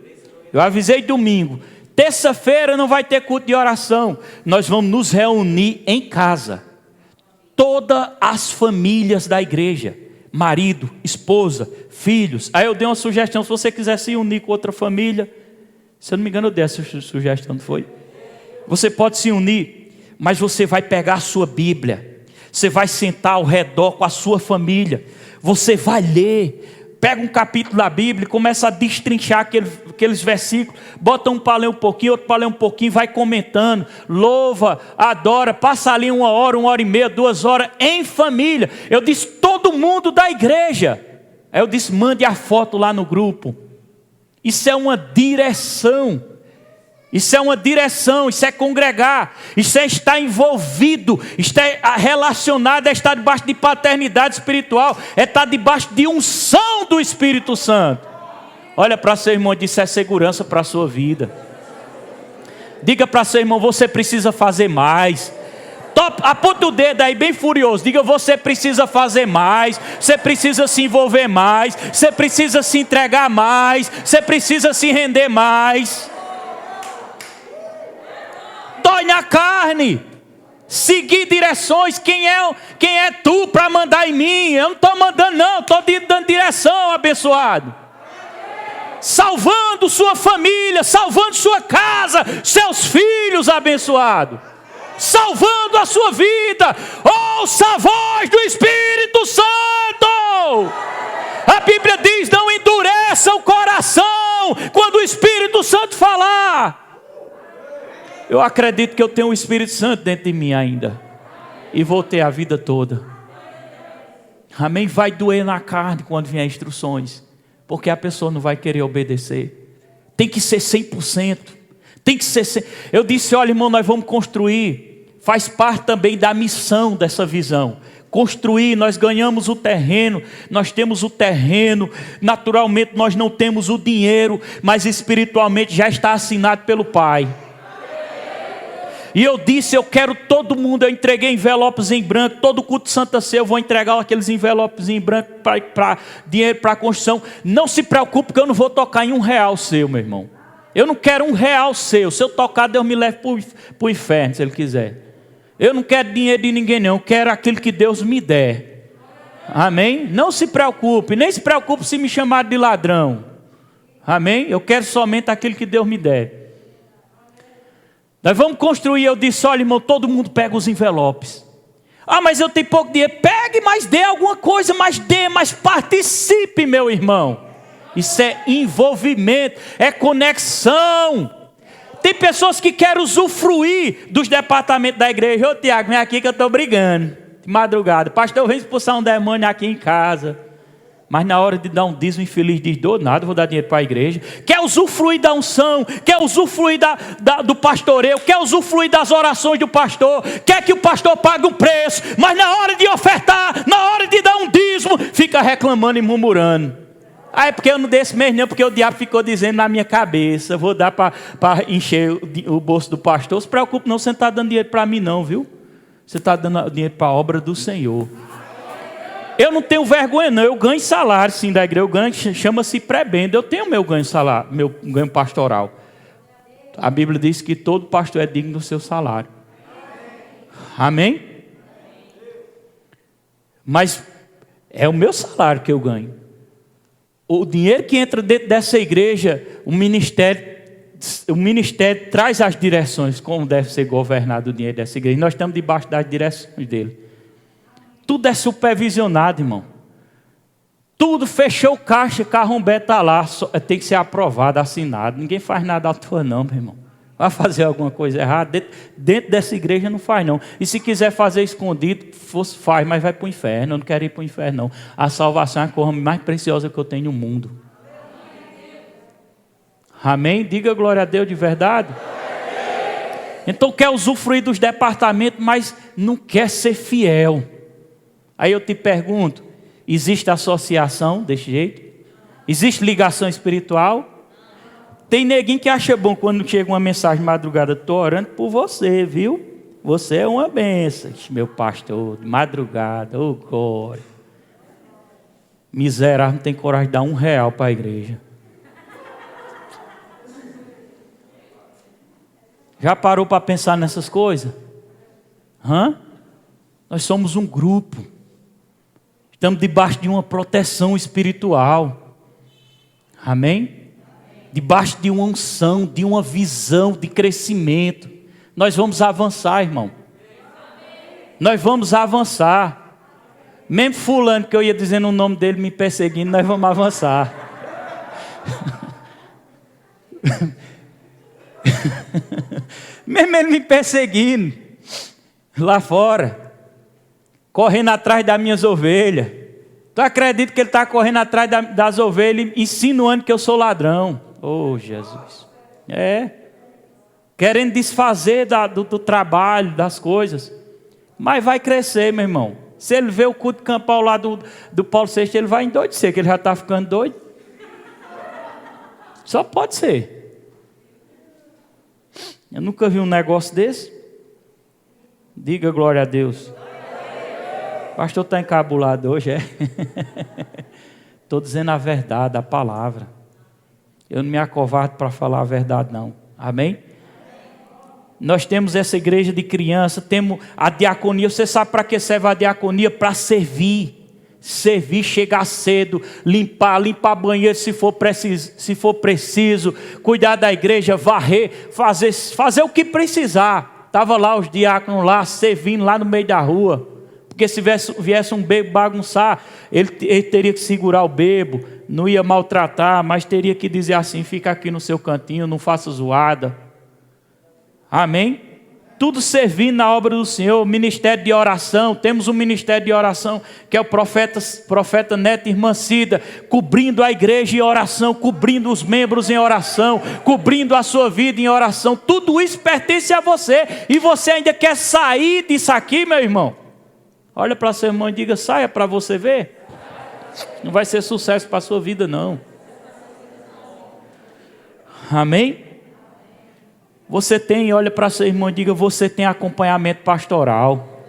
Eu avisei domingo. Terça-feira não vai ter culto de oração. Nós vamos nos reunir em casa. Todas as famílias da igreja. Marido, esposa, filhos. Aí eu dei uma sugestão: se você quiser se unir com outra família, se eu não me engano eu dei essa sugestão, não foi? Você pode se unir, mas você vai pegar a sua Bíblia, você vai sentar ao redor com a sua família, você vai ler, pega um capítulo da Bíblia e começa a destrinchar aqueles versículos, bota um para ler um pouquinho, outro para ler um pouquinho, vai comentando, louva, adora, passa ali 1 hora, 1h30, 2 horas, em família. Eu disse: todo mundo da igreja. Aí eu disse: mande a foto lá no grupo. Isso é uma direção. Isso é uma direção, isso é congregar, isso é estar envolvido, isso é relacionado, é estar debaixo de paternidade espiritual, é estar debaixo de unção do Espírito Santo. Olha para seu irmão e diz: é segurança para a sua vida. Diga para seu irmão: você precisa fazer mais. Aponta o dedo aí bem furioso, diga: você precisa fazer mais, você precisa se envolver mais, você precisa se entregar mais, você precisa se render mais. Dói na carne, seguir direções. Quem é tu para mandar em mim? Eu não estou mandando não, estou dando direção, abençoado. Salvando sua família, salvando sua casa, seus filhos, abençoado. Salvando a sua vida. Ouça a voz do Espírito Santo. A Bíblia diz: não endureça o coração quando o Espírito Santo falar. Eu acredito que eu tenho o Espírito Santo dentro de mim ainda, e vou ter a vida toda. Amém? Vai doer na carne quando vier instruções, porque a pessoa não vai querer obedecer. Tem que ser 100%. Tem que ser. Eu disse: olha, irmão, nós vamos construir. Faz parte também da missão dessa visão. Construir, nós ganhamos o terreno, nós temos o terreno, naturalmente nós não temos o dinheiro, mas espiritualmente já está assinado pelo Pai. E eu disse, eu quero todo mundo, eu entreguei envelopes em branco, todo culto de Santa Ceia eu vou entregar aqueles envelopes em branco para dinheiro para a construção. Não se preocupe que eu não vou tocar em R$1 seu, meu irmão. Eu não quero R$1 seu. Se eu tocar, Deus me leve para o inferno, se Ele quiser. Eu não quero dinheiro de ninguém não, eu quero aquilo que Deus me der. Amém? Não se preocupe, nem se preocupe se me chamarem de ladrão. Amém? Eu quero somente aquilo que Deus me der. Nós vamos construir, eu disse, olha irmão, todo mundo pega os envelopes. Ah, mas eu tenho pouco dinheiro. Pegue, mas dê alguma coisa, mas participe, meu irmão. Isso é envolvimento, é conexão. Tem pessoas que querem usufruir dos departamentos da igreja. Ô Tiago, vem aqui que eu estou brigando. De madrugada, pastor, vem expulsar um demônio aqui em casa. Mas na hora de dar um dízimo, infeliz diz, dou nada, vou dar dinheiro para a igreja. Quer usufruir da unção, quer usufruir do pastoreio, quer usufruir das orações do pastor, quer que o pastor pague um preço, mas na hora de ofertar, na hora de dar um dízimo, fica reclamando e murmurando. Ah, é porque eu não dei esse mês não, porque o diabo ficou dizendo na minha cabeça, vou dar para encher o bolso do pastor. Não se preocupe não, você não está dando dinheiro para mim não, viu? Você está dando dinheiro para a obra do Senhor. Eu não tenho vergonha não, eu ganho salário sim da igreja, eu ganho, chama-se prebenda, eu tenho meu ganho salário, meu ganho pastoral. A Bíblia diz que todo pastor é digno do seu salário. Amém? Mas é o meu salário que eu ganho. O dinheiro que entra dentro dessa igreja, o ministério traz as direções, como deve ser governado o dinheiro dessa igreja. Nós estamos debaixo das direções dele. Tudo é supervisionado, irmão. Tudo fechou o caixa, Carrombé está lá, tem que ser aprovado, assinado. Ninguém faz nada à toa não, meu irmão. Vai fazer alguma coisa errada, dentro dessa igreja não faz não. E se quiser fazer escondido, faz, mas vai para o inferno. Eu não quero ir para o inferno não. A salvação é a coisa mais preciosa que eu tenho no mundo. Amém? Diga glória a Deus de verdade. Então quer usufruir dos departamentos, mas não quer ser fiel. Aí eu te pergunto, existe associação desse jeito? Existe ligação espiritual? Tem neguinho que acha bom quando chega uma mensagem de madrugada, estou orando por você, viu? Você é uma bênção, meu pastor, de madrugada, oh glória. Miserável, não tem coragem de dar R$1 para a igreja. Já parou para pensar nessas coisas? Nós somos um grupo. Estamos debaixo de uma proteção espiritual. Amém? Debaixo de uma unção, de uma visão de crescimento. Nós vamos avançar, irmão. Nós vamos avançar. Mesmo fulano que eu ia dizendo o nome dele me perseguindo, nós vamos avançar. Mesmo ele me perseguindo lá fora, correndo atrás das minhas ovelhas. Tu acredita que ele está correndo atrás das ovelhas, insinuando que eu sou ladrão? Oh Jesus. Querendo desfazer do trabalho, das coisas. Mas vai crescer, meu irmão. Se ele vê o culto campal lá do Paulo VI, ele vai endoidecer, que ele já está ficando doido. Só pode ser. Eu nunca vi um negócio desse. Diga glória a Deus. O pastor está encabulado hoje, é? Estou dizendo a verdade, a palavra. Eu não me acovardo para falar a verdade, não. Amém? Nós temos essa igreja de criança, temos a diaconia. Você sabe para que serve a diaconia? Para servir. Servir, chegar cedo, limpar banheiro se for preciso, cuidar da igreja, varrer, fazer o que precisar. Estava lá os diáconos lá, servindo lá no meio da rua. Porque se viesse um bebo bagunçar, ele teria que segurar o bebo, não ia maltratar, mas teria que dizer assim, fica aqui no seu cantinho, não faça zoada. Amém? Tudo servindo na obra do Senhor. Ministério de oração, temos um ministério de oração, que é o profeta Neto e Irmã Cida, cobrindo a igreja em oração, cobrindo os membros em oração, cobrindo a sua vida em oração. Tudo isso pertence a você, e você ainda quer sair disso aqui, meu irmão? Olha para seu irmão e diga, saia para você ver. Não vai ser sucesso para a sua vida não. Amém? Você tem, olha para seu irmão e diga, você tem acompanhamento pastoral.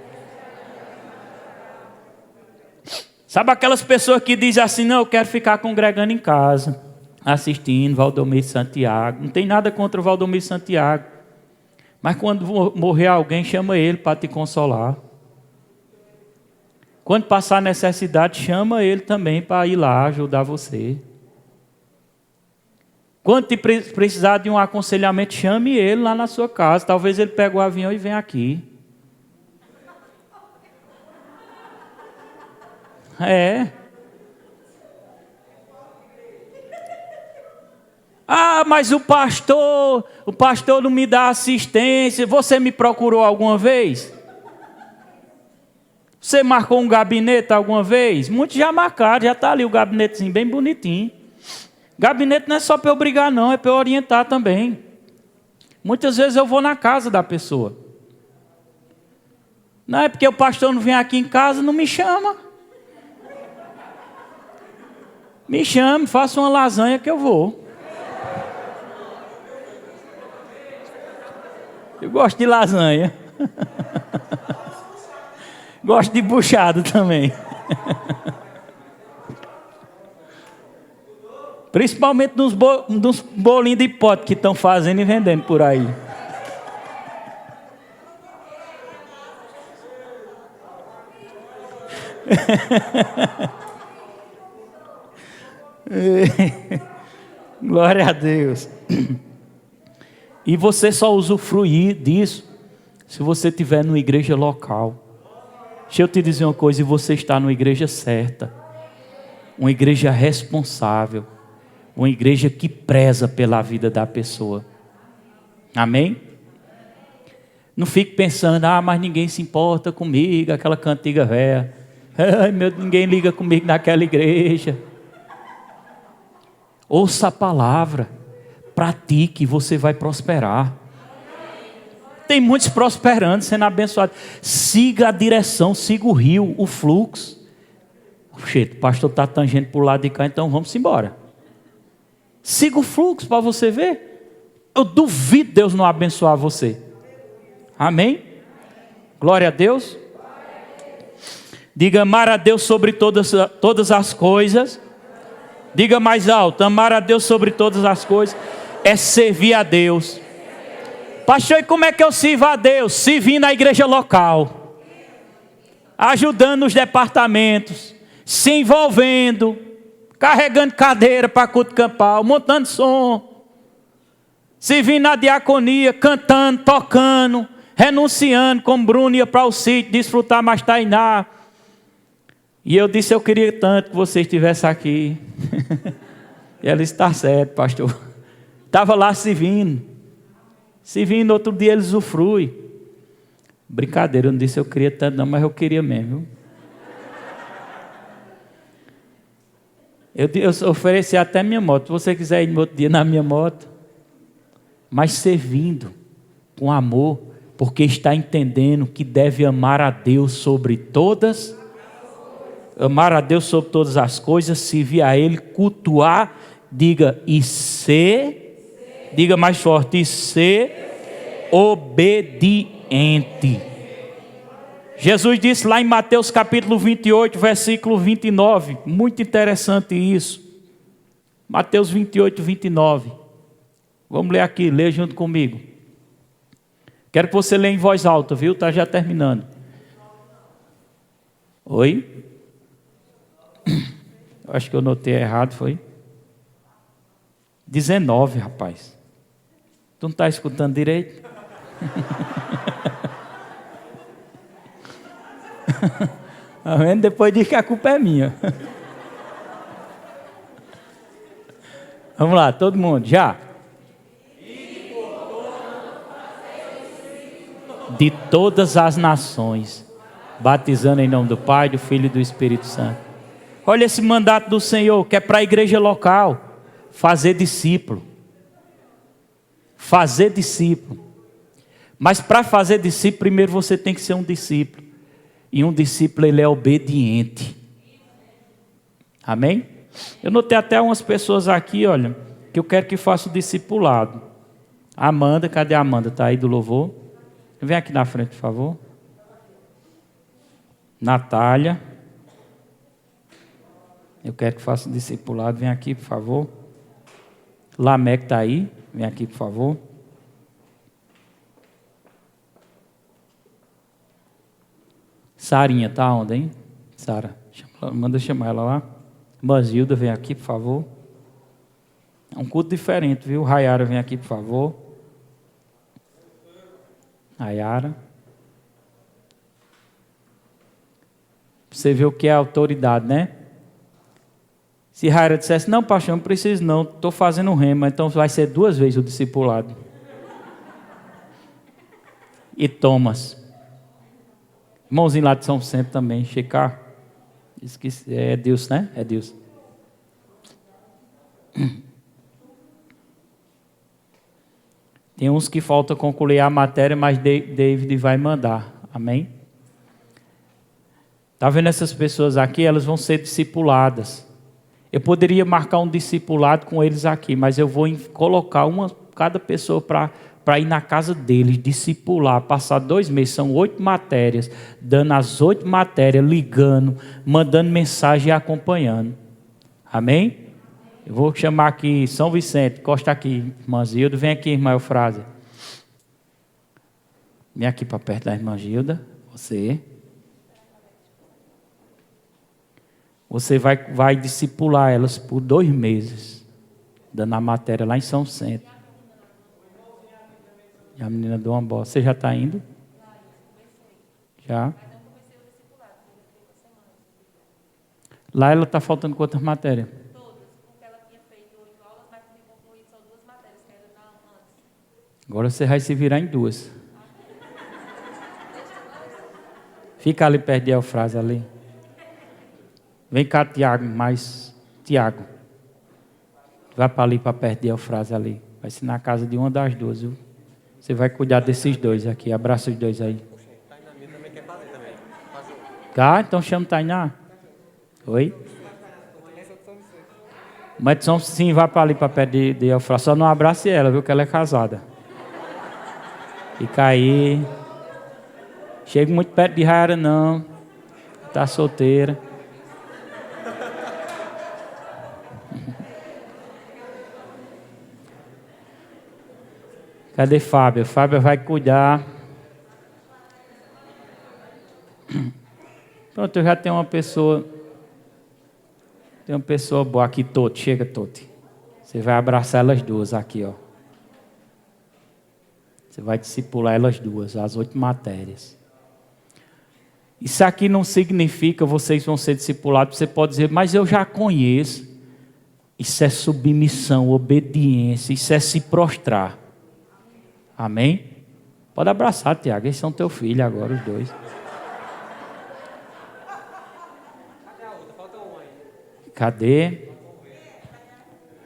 Sabe aquelas pessoas que dizem assim, não, eu quero ficar congregando em casa, assistindo Valdomiro Santiago. Não tem nada contra o Valdomiro Santiago. Mas quando morrer alguém, chama ele para te consolar. Quando passar necessidade, chama ele também para ir lá ajudar você. Quando te precisar de um aconselhamento, chame ele lá na sua casa. Talvez ele pegue o avião e venha aqui. É. Ah, mas o pastor não me dá assistência. Você me procurou alguma vez? Você marcou um gabinete alguma vez? Muitos já marcaram, já está ali o gabinetezinho bem bonitinho. Gabinete não é só para eu brigar não, é para eu orientar também. Muitas vezes eu vou na casa da pessoa. Não é porque o pastor não vem aqui em casa, não me chama. Me chame, faça uma lasanha que eu vou. Eu gosto de lasanha. Gosto de buchado também. Principalmente nos bolinhos de pote que estão fazendo e vendendo por aí. Glória a Deus. E você só usufruir disso se você estiver numa igreja local. Deixa eu te dizer uma coisa, e você está numa igreja certa. Uma igreja responsável. Uma igreja que preza pela vida da pessoa. Amém? Não fique pensando, mas ninguém se importa comigo, aquela cantiga velha. Ninguém liga comigo naquela igreja. Ouça a palavra, pratique e você vai prosperar. Tem muitos prosperando, sendo abençoados. Siga a direção, siga o rio, o fluxo. O pastor está tangendo para o lado de cá, então vamos embora. Siga o fluxo para você ver. Eu duvido Deus não abençoar você. Amém? Glória a Deus. Diga amar a Deus sobre todas as coisas. Diga mais alto, amar a Deus sobre todas as coisas é servir a Deus. Pastor, e como é que eu sirvo a Deus? Servindo na igreja local, ajudando nos departamentos, se envolvendo, carregando cadeira para culto campal, montando som, servindo na diaconia, cantando, tocando, renunciando, como Bruno ia para o sítio, desfrutar mais Tainá. E eu disse, eu queria tanto que você estivesse aqui. E ela está certo, pastor. Estava lá servindo, outro dia ele usufrui. Brincadeira, eu não disse eu queria tanto não, mas eu queria mesmo. Eu ofereci até minha moto, se você quiser ir no outro dia na minha moto. Mas servindo, com amor, porque está entendendo que deve amar a Deus sobre todas. Amar a Deus sobre todas as coisas, servir a Ele, cultuar, diga, e ser, diga mais forte, e ser obediente. Jesus disse lá em Mateus capítulo 28, versículo 29, muito interessante isso. Mateus 28, 29. Vamos ler aqui, lê junto comigo. Quero que você leia em voz alta, viu? Está já terminando. Oi? Acho que eu notei errado, foi? 19, rapaz. Tu não está escutando direito? Amém? Depois diz que a culpa é minha. Vamos lá, todo mundo, já. De todas as nações, batizando em nome do Pai, do Filho e do Espírito Santo. Olha esse mandato do Senhor, que é para a igreja local. Fazer discípulo. Fazer discípulo. Mas para fazer discípulo, primeiro você tem que ser um discípulo. E um discípulo, ele é obediente. Amém? Eu notei até umas pessoas aqui, olha, que eu quero que faça o discipulado. Amanda, cadê a Amanda? Está aí do louvor? Vem aqui na frente, por favor. Natália. Eu quero que faça um discipulado. Vem aqui, por favor. Lameque está aí. Vem aqui, por favor. Sarinha, está onde, hein? Sara, manda chamar ela lá. Manzilda, vem aqui, por favor. É um culto diferente, viu? Rayara, vem aqui, por favor. Rayara. Você vê o que é autoridade, né? Se Rayara dissesse, não, pastor, não preciso não, estou fazendo rema, então vai ser 2 vezes o discipulado. E Thomas. Irmãozinho lá de São Centro também, checar. Esqueci, é Deus, né? É Deus. Tem uns que faltam concluir a matéria, mas David vai mandar. Amém? Está vendo essas pessoas aqui? Elas vão ser discipuladas. Eu poderia marcar um discipulado com eles aqui, mas eu vou colocar cada pessoa para ir na casa deles, discipular, passar 2 meses, são 8 matérias, dando as 8 matérias, ligando, mandando mensagem e acompanhando. Amém? Eu vou chamar aqui São Vicente, encosta aqui, irmã Gilda, vem aqui, irmã Eufrásia. Vem aqui para perto da irmã Gilda, Você vai discipular elas por 2 meses, dando a matéria lá em São Centro. E a menina do Ambó, você já está indo? Já? Lá ela está faltando quantas matérias? Todas, porque ela tinha feito 8 aulas, mas tinha concluído só 2 matérias, que era antes. Agora você vai se virar em 2. Fica ali perto de Eufrásia ali. Vem cá, Tiago, Tiago. Vai para ali, para perto de Eufrásia ali. Vai ser na casa de uma das 2, viu? Você vai cuidar desses 2 aqui. Abraça os 2 aí. Tainá também quer fazer também. Tá? Então chama o Tainá. Oi? Mas sim, vai para ali, para perto de Eufrásia. Só não abrace ela, viu? Que ela é casada. Fica aí. Chega muito perto de Rara, não. Tá solteira. Cadê Fábio? Fábio vai cuidar. Pronto, eu já tenho uma pessoa. Tem uma pessoa boa aqui, Toti. Chega, Toti. Você vai abraçar elas 2 aqui, ó. Você vai discipular elas 2, as 8 matérias. Isso aqui não significa vocês vão ser discipulados. Você pode dizer, mas eu já conheço. Isso é submissão, obediência. Isso é se prostrar. Amém? Pode abraçar, Tiago. Eles são teu filho agora, os 2. Cadê a outra? Falta uma aí. Cadê?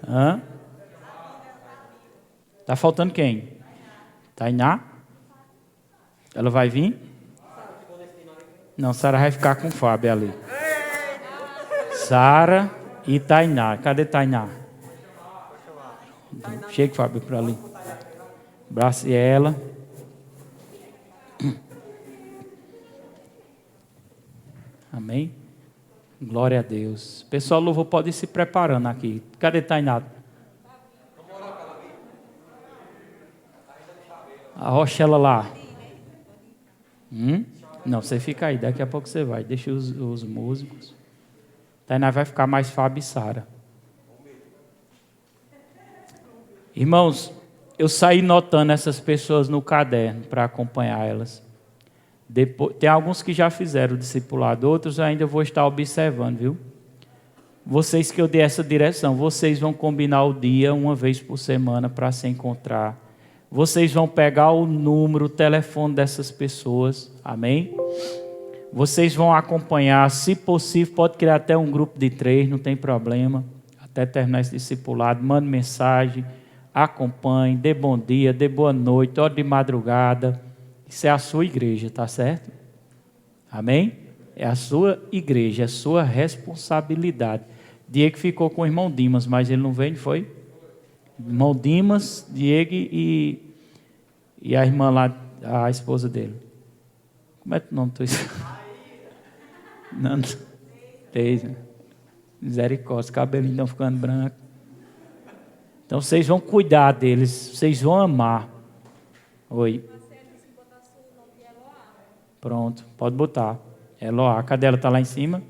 Hã? Tá faltando quem? Tainá? Ela vai vir? Não, Sara vai ficar com o Fábio ali. Sara e Tainá. Cadê Tainá? Chega, Fábio, para ali. Abrace ela. Amém? Glória a Deus. Pessoal, louvor, pode ir se preparando aqui. Cadê Tainá? Arrocha ela lá. Não, você fica aí. Daqui a pouco você vai. Deixa os músicos. Tainá vai ficar mais Fábio e Sara. Irmãos, eu saí notando essas pessoas no caderno para acompanhar elas. Depois, tem alguns que já fizeram o discipulado, outros eu ainda vou estar observando, viu? Vocês que eu dei essa direção, vocês vão combinar o dia 1 vez por semana para se encontrar. Vocês vão pegar o número, o telefone dessas pessoas, amém? Vocês vão acompanhar, se possível, pode criar até um grupo de 3, não tem problema, até terminar esse discipulado, mande mensagem, acompanhe, dê bom dia, dê boa noite, hora de madrugada. Isso é a sua igreja, tá certo? Amém? É a sua igreja, é a sua responsabilidade. Diego ficou com o irmão Dimas, mas ele não veio, foi? Irmão Dimas, Diego e a irmã lá, a esposa dele. Como é que o nome tu? Não, Teisa. Misericórdia, os cabelinhos estão ficando brancos. Então vocês vão cuidar deles, vocês vão amar. Oi. Pronto, pode botar. Eloá, cadê ela? Está lá em cima?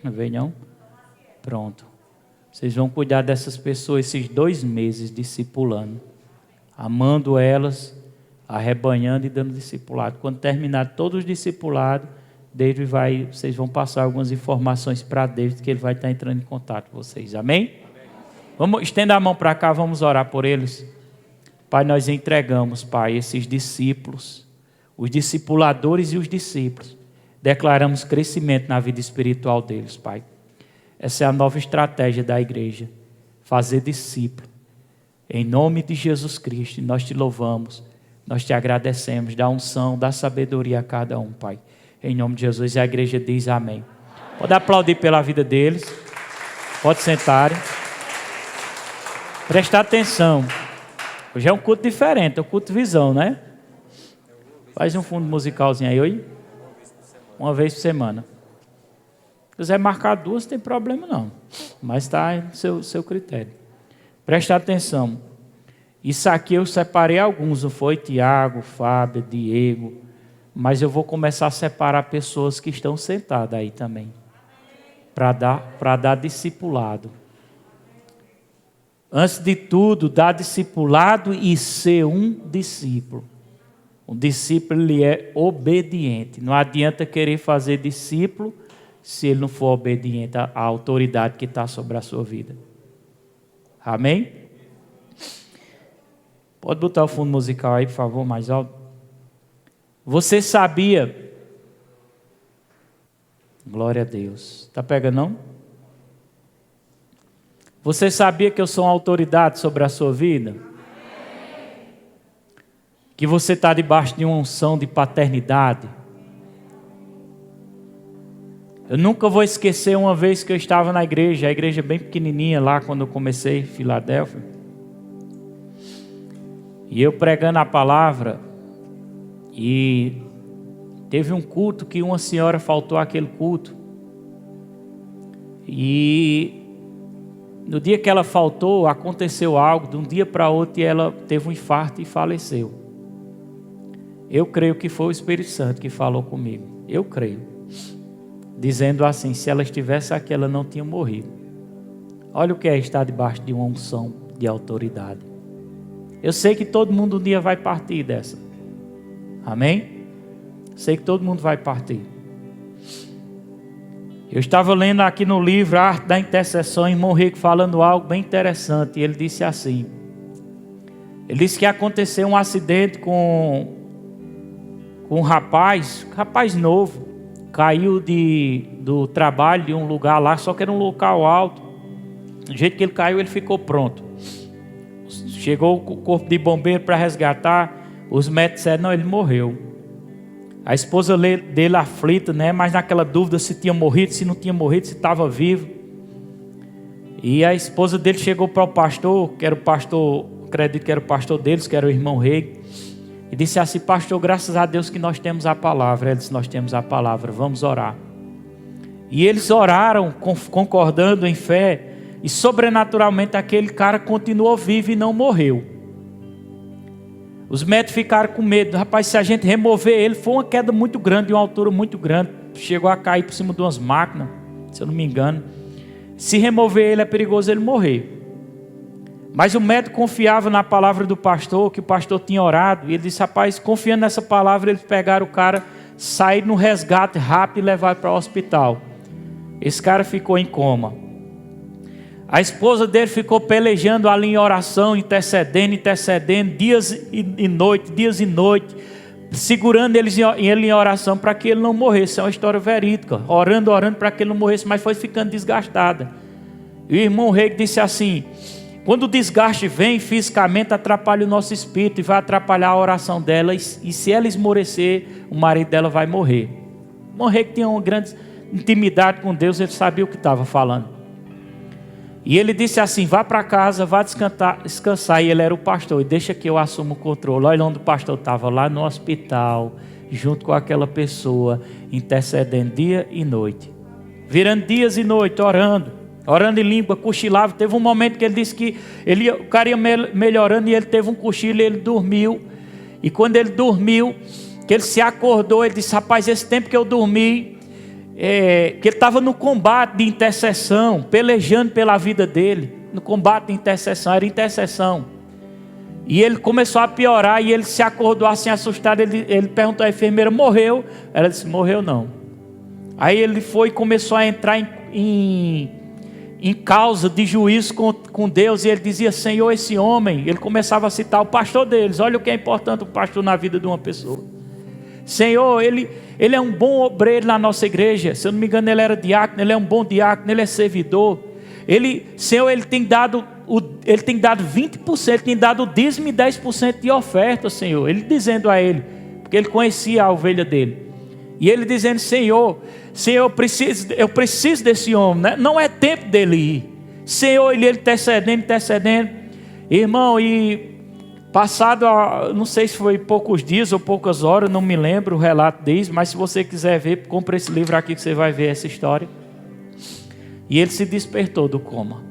Não veio não? Pronto. Vocês vão cuidar dessas pessoas esses 2 meses discipulando. Amando elas, arrebanhando e dando discipulado. Quando terminar todos os discipulados, vocês vão passar algumas informações para David, que ele vai estar entrando em contato com vocês. Amém? Vamos estender a mão para cá, vamos orar por eles. Pai, nós entregamos, Pai, esses discípulos, os discipuladores e os discípulos. Declaramos crescimento na vida espiritual deles, Pai. Essa é a nova estratégia da igreja, fazer discípulo. Em nome de Jesus Cristo, nós te louvamos, nós te agradecemos, dá unção, dá sabedoria a cada um, Pai. Em nome de Jesus, e a igreja diz amém. Pode aplaudir pela vida deles, pode sentarem. Prestar atenção, hoje é um culto diferente, é um culto de visão, né? Faz um fundo musicalzinho aí, oi? Uma vez por semana. Se quiser marcar 2, não tem problema não. Mas está no seu critério. Presta atenção. Isso aqui eu separei alguns, não foi? Tiago, Fábio, Diego. Mas eu vou começar a separar pessoas que estão sentadas aí também. Para dar discipulado. Antes de tudo, dar discipulado e ser um discípulo. O discípulo ele é obediente. Não adianta querer fazer discípulo se ele não for obediente à autoridade que está sobre a sua vida. Amém? Pode botar o fundo musical aí, por favor, mais alto. Você sabia? Glória a Deus. Está pegando não? Você sabia que eu sou uma autoridade sobre a sua vida? Que você está debaixo de uma unção de paternidade? Eu nunca vou esquecer uma vez que eu estava na igreja, a igreja bem pequenininha lá quando eu comecei em Filadélfia. E eu pregando a palavra, e teve um culto que uma senhora faltou àquele culto. E no dia que ela faltou, aconteceu algo, de um dia para outro, e ela teve um infarto e faleceu. Eu creio que foi o Espírito Santo que falou comigo. Eu creio. Dizendo assim, se ela estivesse aqui, ela não tinha morrido. Olha o que é estar debaixo de uma unção de autoridade. Eu sei que todo mundo um dia vai partir dessa. Amém? Sei que todo mundo vai partir. Eu estava lendo aqui no livro A Arte da Intercessão, irmão Rico falando algo bem interessante. E ele disse assim. Ele disse que aconteceu um acidente com um rapaz novo. Caiu do trabalho de um lugar lá, só que era um local alto. Do jeito que ele caiu, ele ficou pronto. Chegou o corpo de bombeiro para resgatar. Os médicos disseram, não, ele morreu. A esposa dele aflita, né? Mas naquela dúvida se tinha morrido, se não tinha morrido, se estava vivo. E a esposa dele chegou para o pastor, que era o pastor, acredito que era o pastor deles, que era o irmão Rei. E disse assim, pastor, graças a Deus que nós temos a palavra. Ele disse, nós temos a palavra, vamos orar. E eles oraram, concordando em fé. E sobrenaturalmente aquele cara continuou vivo e não morreu. Os médicos ficaram com medo. Rapaz, se a gente remover ele, foi uma queda muito grande, de uma altura muito grande. Chegou a cair por cima de umas máquinas, se eu não me engano. Se remover ele, é perigoso ele morrer. Mas o médico confiava na palavra do pastor, que o pastor tinha orado. E ele disse, rapaz, confiando nessa palavra, eles pegaram o cara, saíram no resgate rápido e levaram para o hospital. Esse cara ficou em coma. A esposa dele ficou pelejando ali em oração, intercedendo, dias e noite, segurando ele em oração para que ele não morresse. É uma história verídica, orando para que ele não morresse, mas foi ficando desgastada. E o irmão Rei disse assim, quando o desgaste vem fisicamente, atrapalha o nosso espírito e vai atrapalhar a oração dela, e se ela esmorecer, o marido dela vai morrer. O irmão Rei que tinha uma grande intimidade com Deus, ele sabia o que estava falando. E ele disse assim: vá para casa, vá descansar. E ele era o pastor, e deixa que eu assumo o controle. Olha onde o pastor estava, lá no hospital, junto com aquela pessoa, intercedendo dia e noite, virando dias e noite, orando em língua, cochilava. Teve um momento que ele disse que o cara ia melhorando, e ele teve um cochilo e ele dormiu. E quando ele dormiu, que ele se acordou, ele disse: rapaz, esse tempo que eu dormi, que ele estava no combate de intercessão, pelejando pela vida dele, no combate de intercessão, era intercessão. E ele começou a piorar, e ele se acordou assim assustado. Ele perguntou à enfermeira: morreu? Ela disse: morreu não. Aí ele foi e começou a entrar em causa de juízo com Deus, e ele dizia: Senhor, esse homem, ele começava a citar o pastor deles. Olha o que é importante o pastor na vida de uma pessoa. Senhor, ele é um bom obreiro na nossa igreja, se eu não me engano ele era diácono, ele é um bom diácono, ele é servidor. Senhor, ele tem dado 20%, ele tem dado o dízimo e 10% de oferta, Senhor. Ele dizendo a ele, porque ele conhecia a ovelha dele. E ele dizendo: Senhor, eu preciso desse homem, né? Não é tempo dele ir. Senhor, ele intercedendo. Irmão, e passado, não sei se foi poucos dias ou poucas horas, não me lembro, o relato diz, mas se você quiser ver, compre esse livro aqui que você vai ver essa história. E ele se despertou do coma.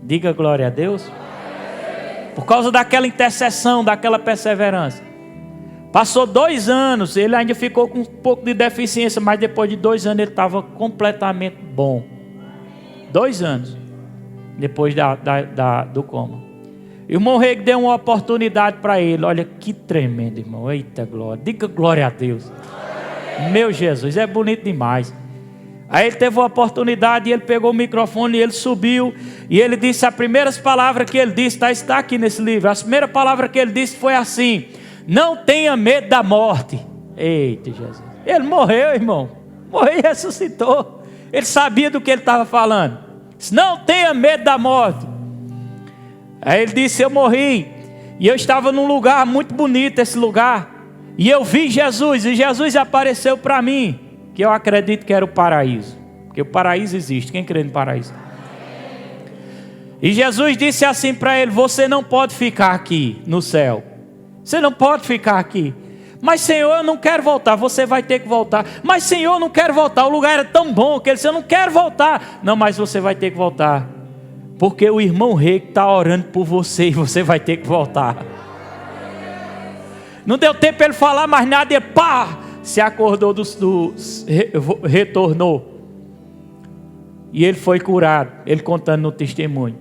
Diga glória a Deus. Por causa daquela intercessão, daquela perseverança. Passou 2 anos, ele ainda ficou com um pouco de deficiência, mas depois de 2 anos ele estava completamente bom. 2 anos depois do coma. E o irmão Reg deu uma oportunidade para ele. Olha que tremendo, irmão. Eita glória. Diga glória a Deus. Meu Jesus, é bonito demais. Aí ele teve uma oportunidade, e ele pegou o microfone e ele subiu. E ele disse, as primeiras palavras que ele disse, está aqui nesse livro. A primeira palavra que ele disse foi assim: não tenha medo da morte. Eita Jesus. Ele morreu, irmão. Morreu e ressuscitou. Ele sabia do que ele estava falando. Disse: não tenha medo da morte. Aí ele disse: eu morri, e eu estava num lugar muito bonito, esse lugar, e eu vi Jesus, e Jesus apareceu para mim, que eu acredito que era o paraíso, porque o paraíso existe. Quem crê no paraíso? E Jesus disse assim para ele: você não pode ficar aqui no céu, você não pode ficar aqui. Mas Senhor, eu não quero voltar. Você vai ter que voltar. Mas Senhor, eu não quero voltar, o lugar era tão bom. Que ele disse: eu não quero voltar. Não, mas você vai ter que voltar, porque o irmão rei está orando por você, e você vai ter que voltar. Não deu tempo para ele falar mais nada, e pá, se acordou retornou. E ele foi curado, ele contando no testemunho.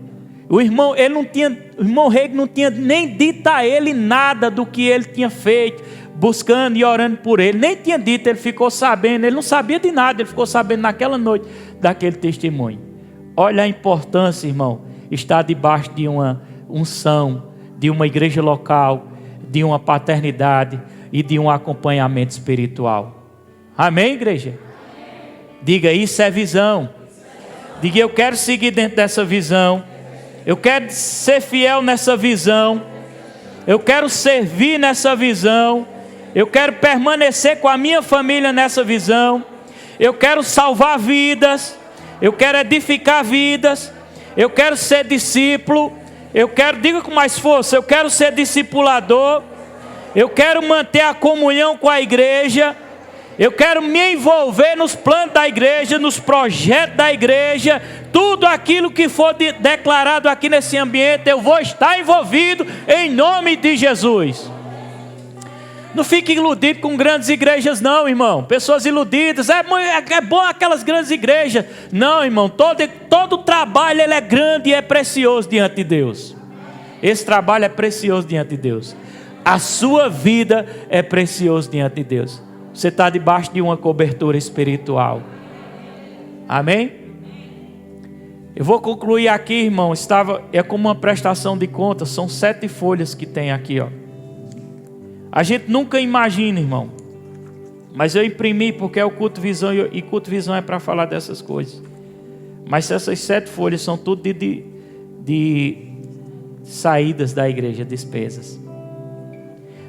O irmão rei não tinha nem dito a ele nada do que ele tinha feito, buscando e orando por ele. Nem tinha dito, ele ficou sabendo, ele não sabia de nada, ele ficou sabendo naquela noite daquele testemunho. Olha a importância, irmão, estar debaixo de uma unção, de uma igreja local, de uma paternidade e de um acompanhamento espiritual. Amém, igreja? Amém. Diga: isso é visão. Diga: eu quero seguir dentro dessa visão. Eu quero ser fiel nessa visão. Eu quero servir nessa visão. Eu quero permanecer com a minha família nessa visão. Eu quero salvar vidas. Eu quero edificar vidas. Eu quero ser discípulo. Eu quero, diga com mais força, eu quero ser discipulador. Eu quero manter a comunhão com a igreja. Eu quero me envolver nos planos da igreja, nos projetos da igreja. Tudo aquilo que for declarado aqui nesse ambiente, eu vou estar envolvido em nome de Jesus. Não fique iludido com grandes igrejas não, irmão. Pessoas iludidas, é bom aquelas grandes igrejas. Não, irmão, todo trabalho ele é grande e é precioso diante de Deus. Esse trabalho é precioso diante de Deus. A sua vida é preciosa diante de Deus. Você está debaixo de uma cobertura espiritual. Amém? Eu vou concluir aqui, irmão. É como uma prestação de contas. São 7 folhas que tem aqui, ó. A gente nunca imagina, irmão, mas eu imprimi porque é o culto visão, e culto visão é para falar dessas coisas. Mas essas 7 folhas são tudo de saídas da igreja, despesas.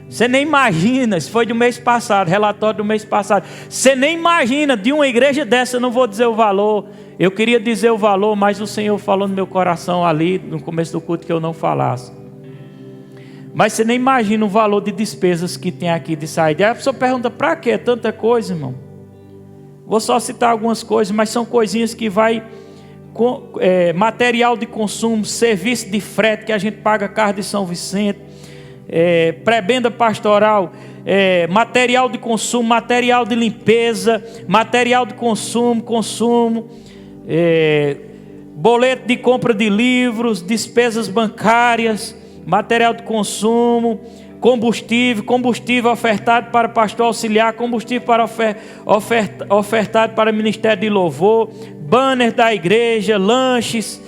Você nem imagina, isso foi do mês passado, relatório do mês passado. Você nem imagina, de uma igreja dessa, eu não vou dizer o valor. Eu queria dizer o valor, mas o Senhor falou no meu coração ali, no começo do culto, que eu não falasse. Mas você nem imagina o valor de despesas que tem aqui de saída. Aí a pessoa pergunta, para que tanta coisa, irmão? Vou só citar algumas coisas, mas são coisinhas que vai... material de consumo, serviço de frete que a gente paga carro de São Vicente, prebenda pastoral, material de consumo, material de limpeza, material de consumo, boleto de compra de livros, despesas bancárias, material de consumo, combustível ofertado para pastor auxiliar, combustível para ofertado para ministério de louvor, banner da igreja, lanches,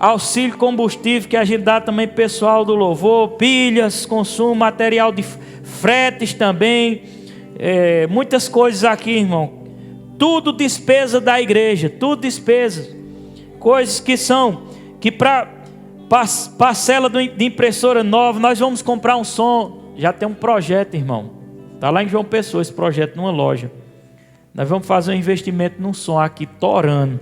auxílio combustível que a gente dá também pessoal do louvor, pilhas, consumo, material de fretes também, muitas coisas aqui, irmão. Tudo despesa da igreja, tudo despesa. Coisas que para parcela de impressora nova, nós vamos comprar um som. Já tem um projeto, irmão. Está lá em João Pessoa esse projeto, numa loja. Nós vamos fazer um investimento num som aqui, torando.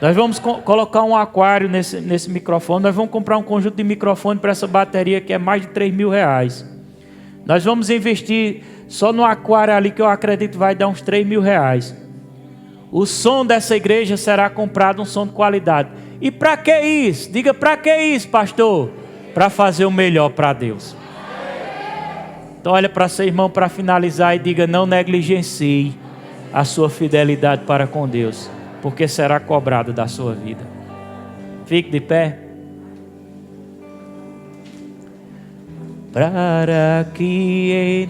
Nós vamos colocar um aquário nesse microfone. Nós vamos comprar um conjunto de microfone para essa bateria que é mais de R$3.000. Nós vamos investir só no aquário ali, que eu acredito vai dar uns R$3.000. O som dessa igreja será comprado, um som de qualidade. E para que isso? Diga, para que isso, pastor? Para fazer o melhor para Deus. Então olha para seu irmão para finalizar e diga, não negligencie a sua fidelidade para com Deus, porque será cobrado da sua vida. Fique de pé. Para que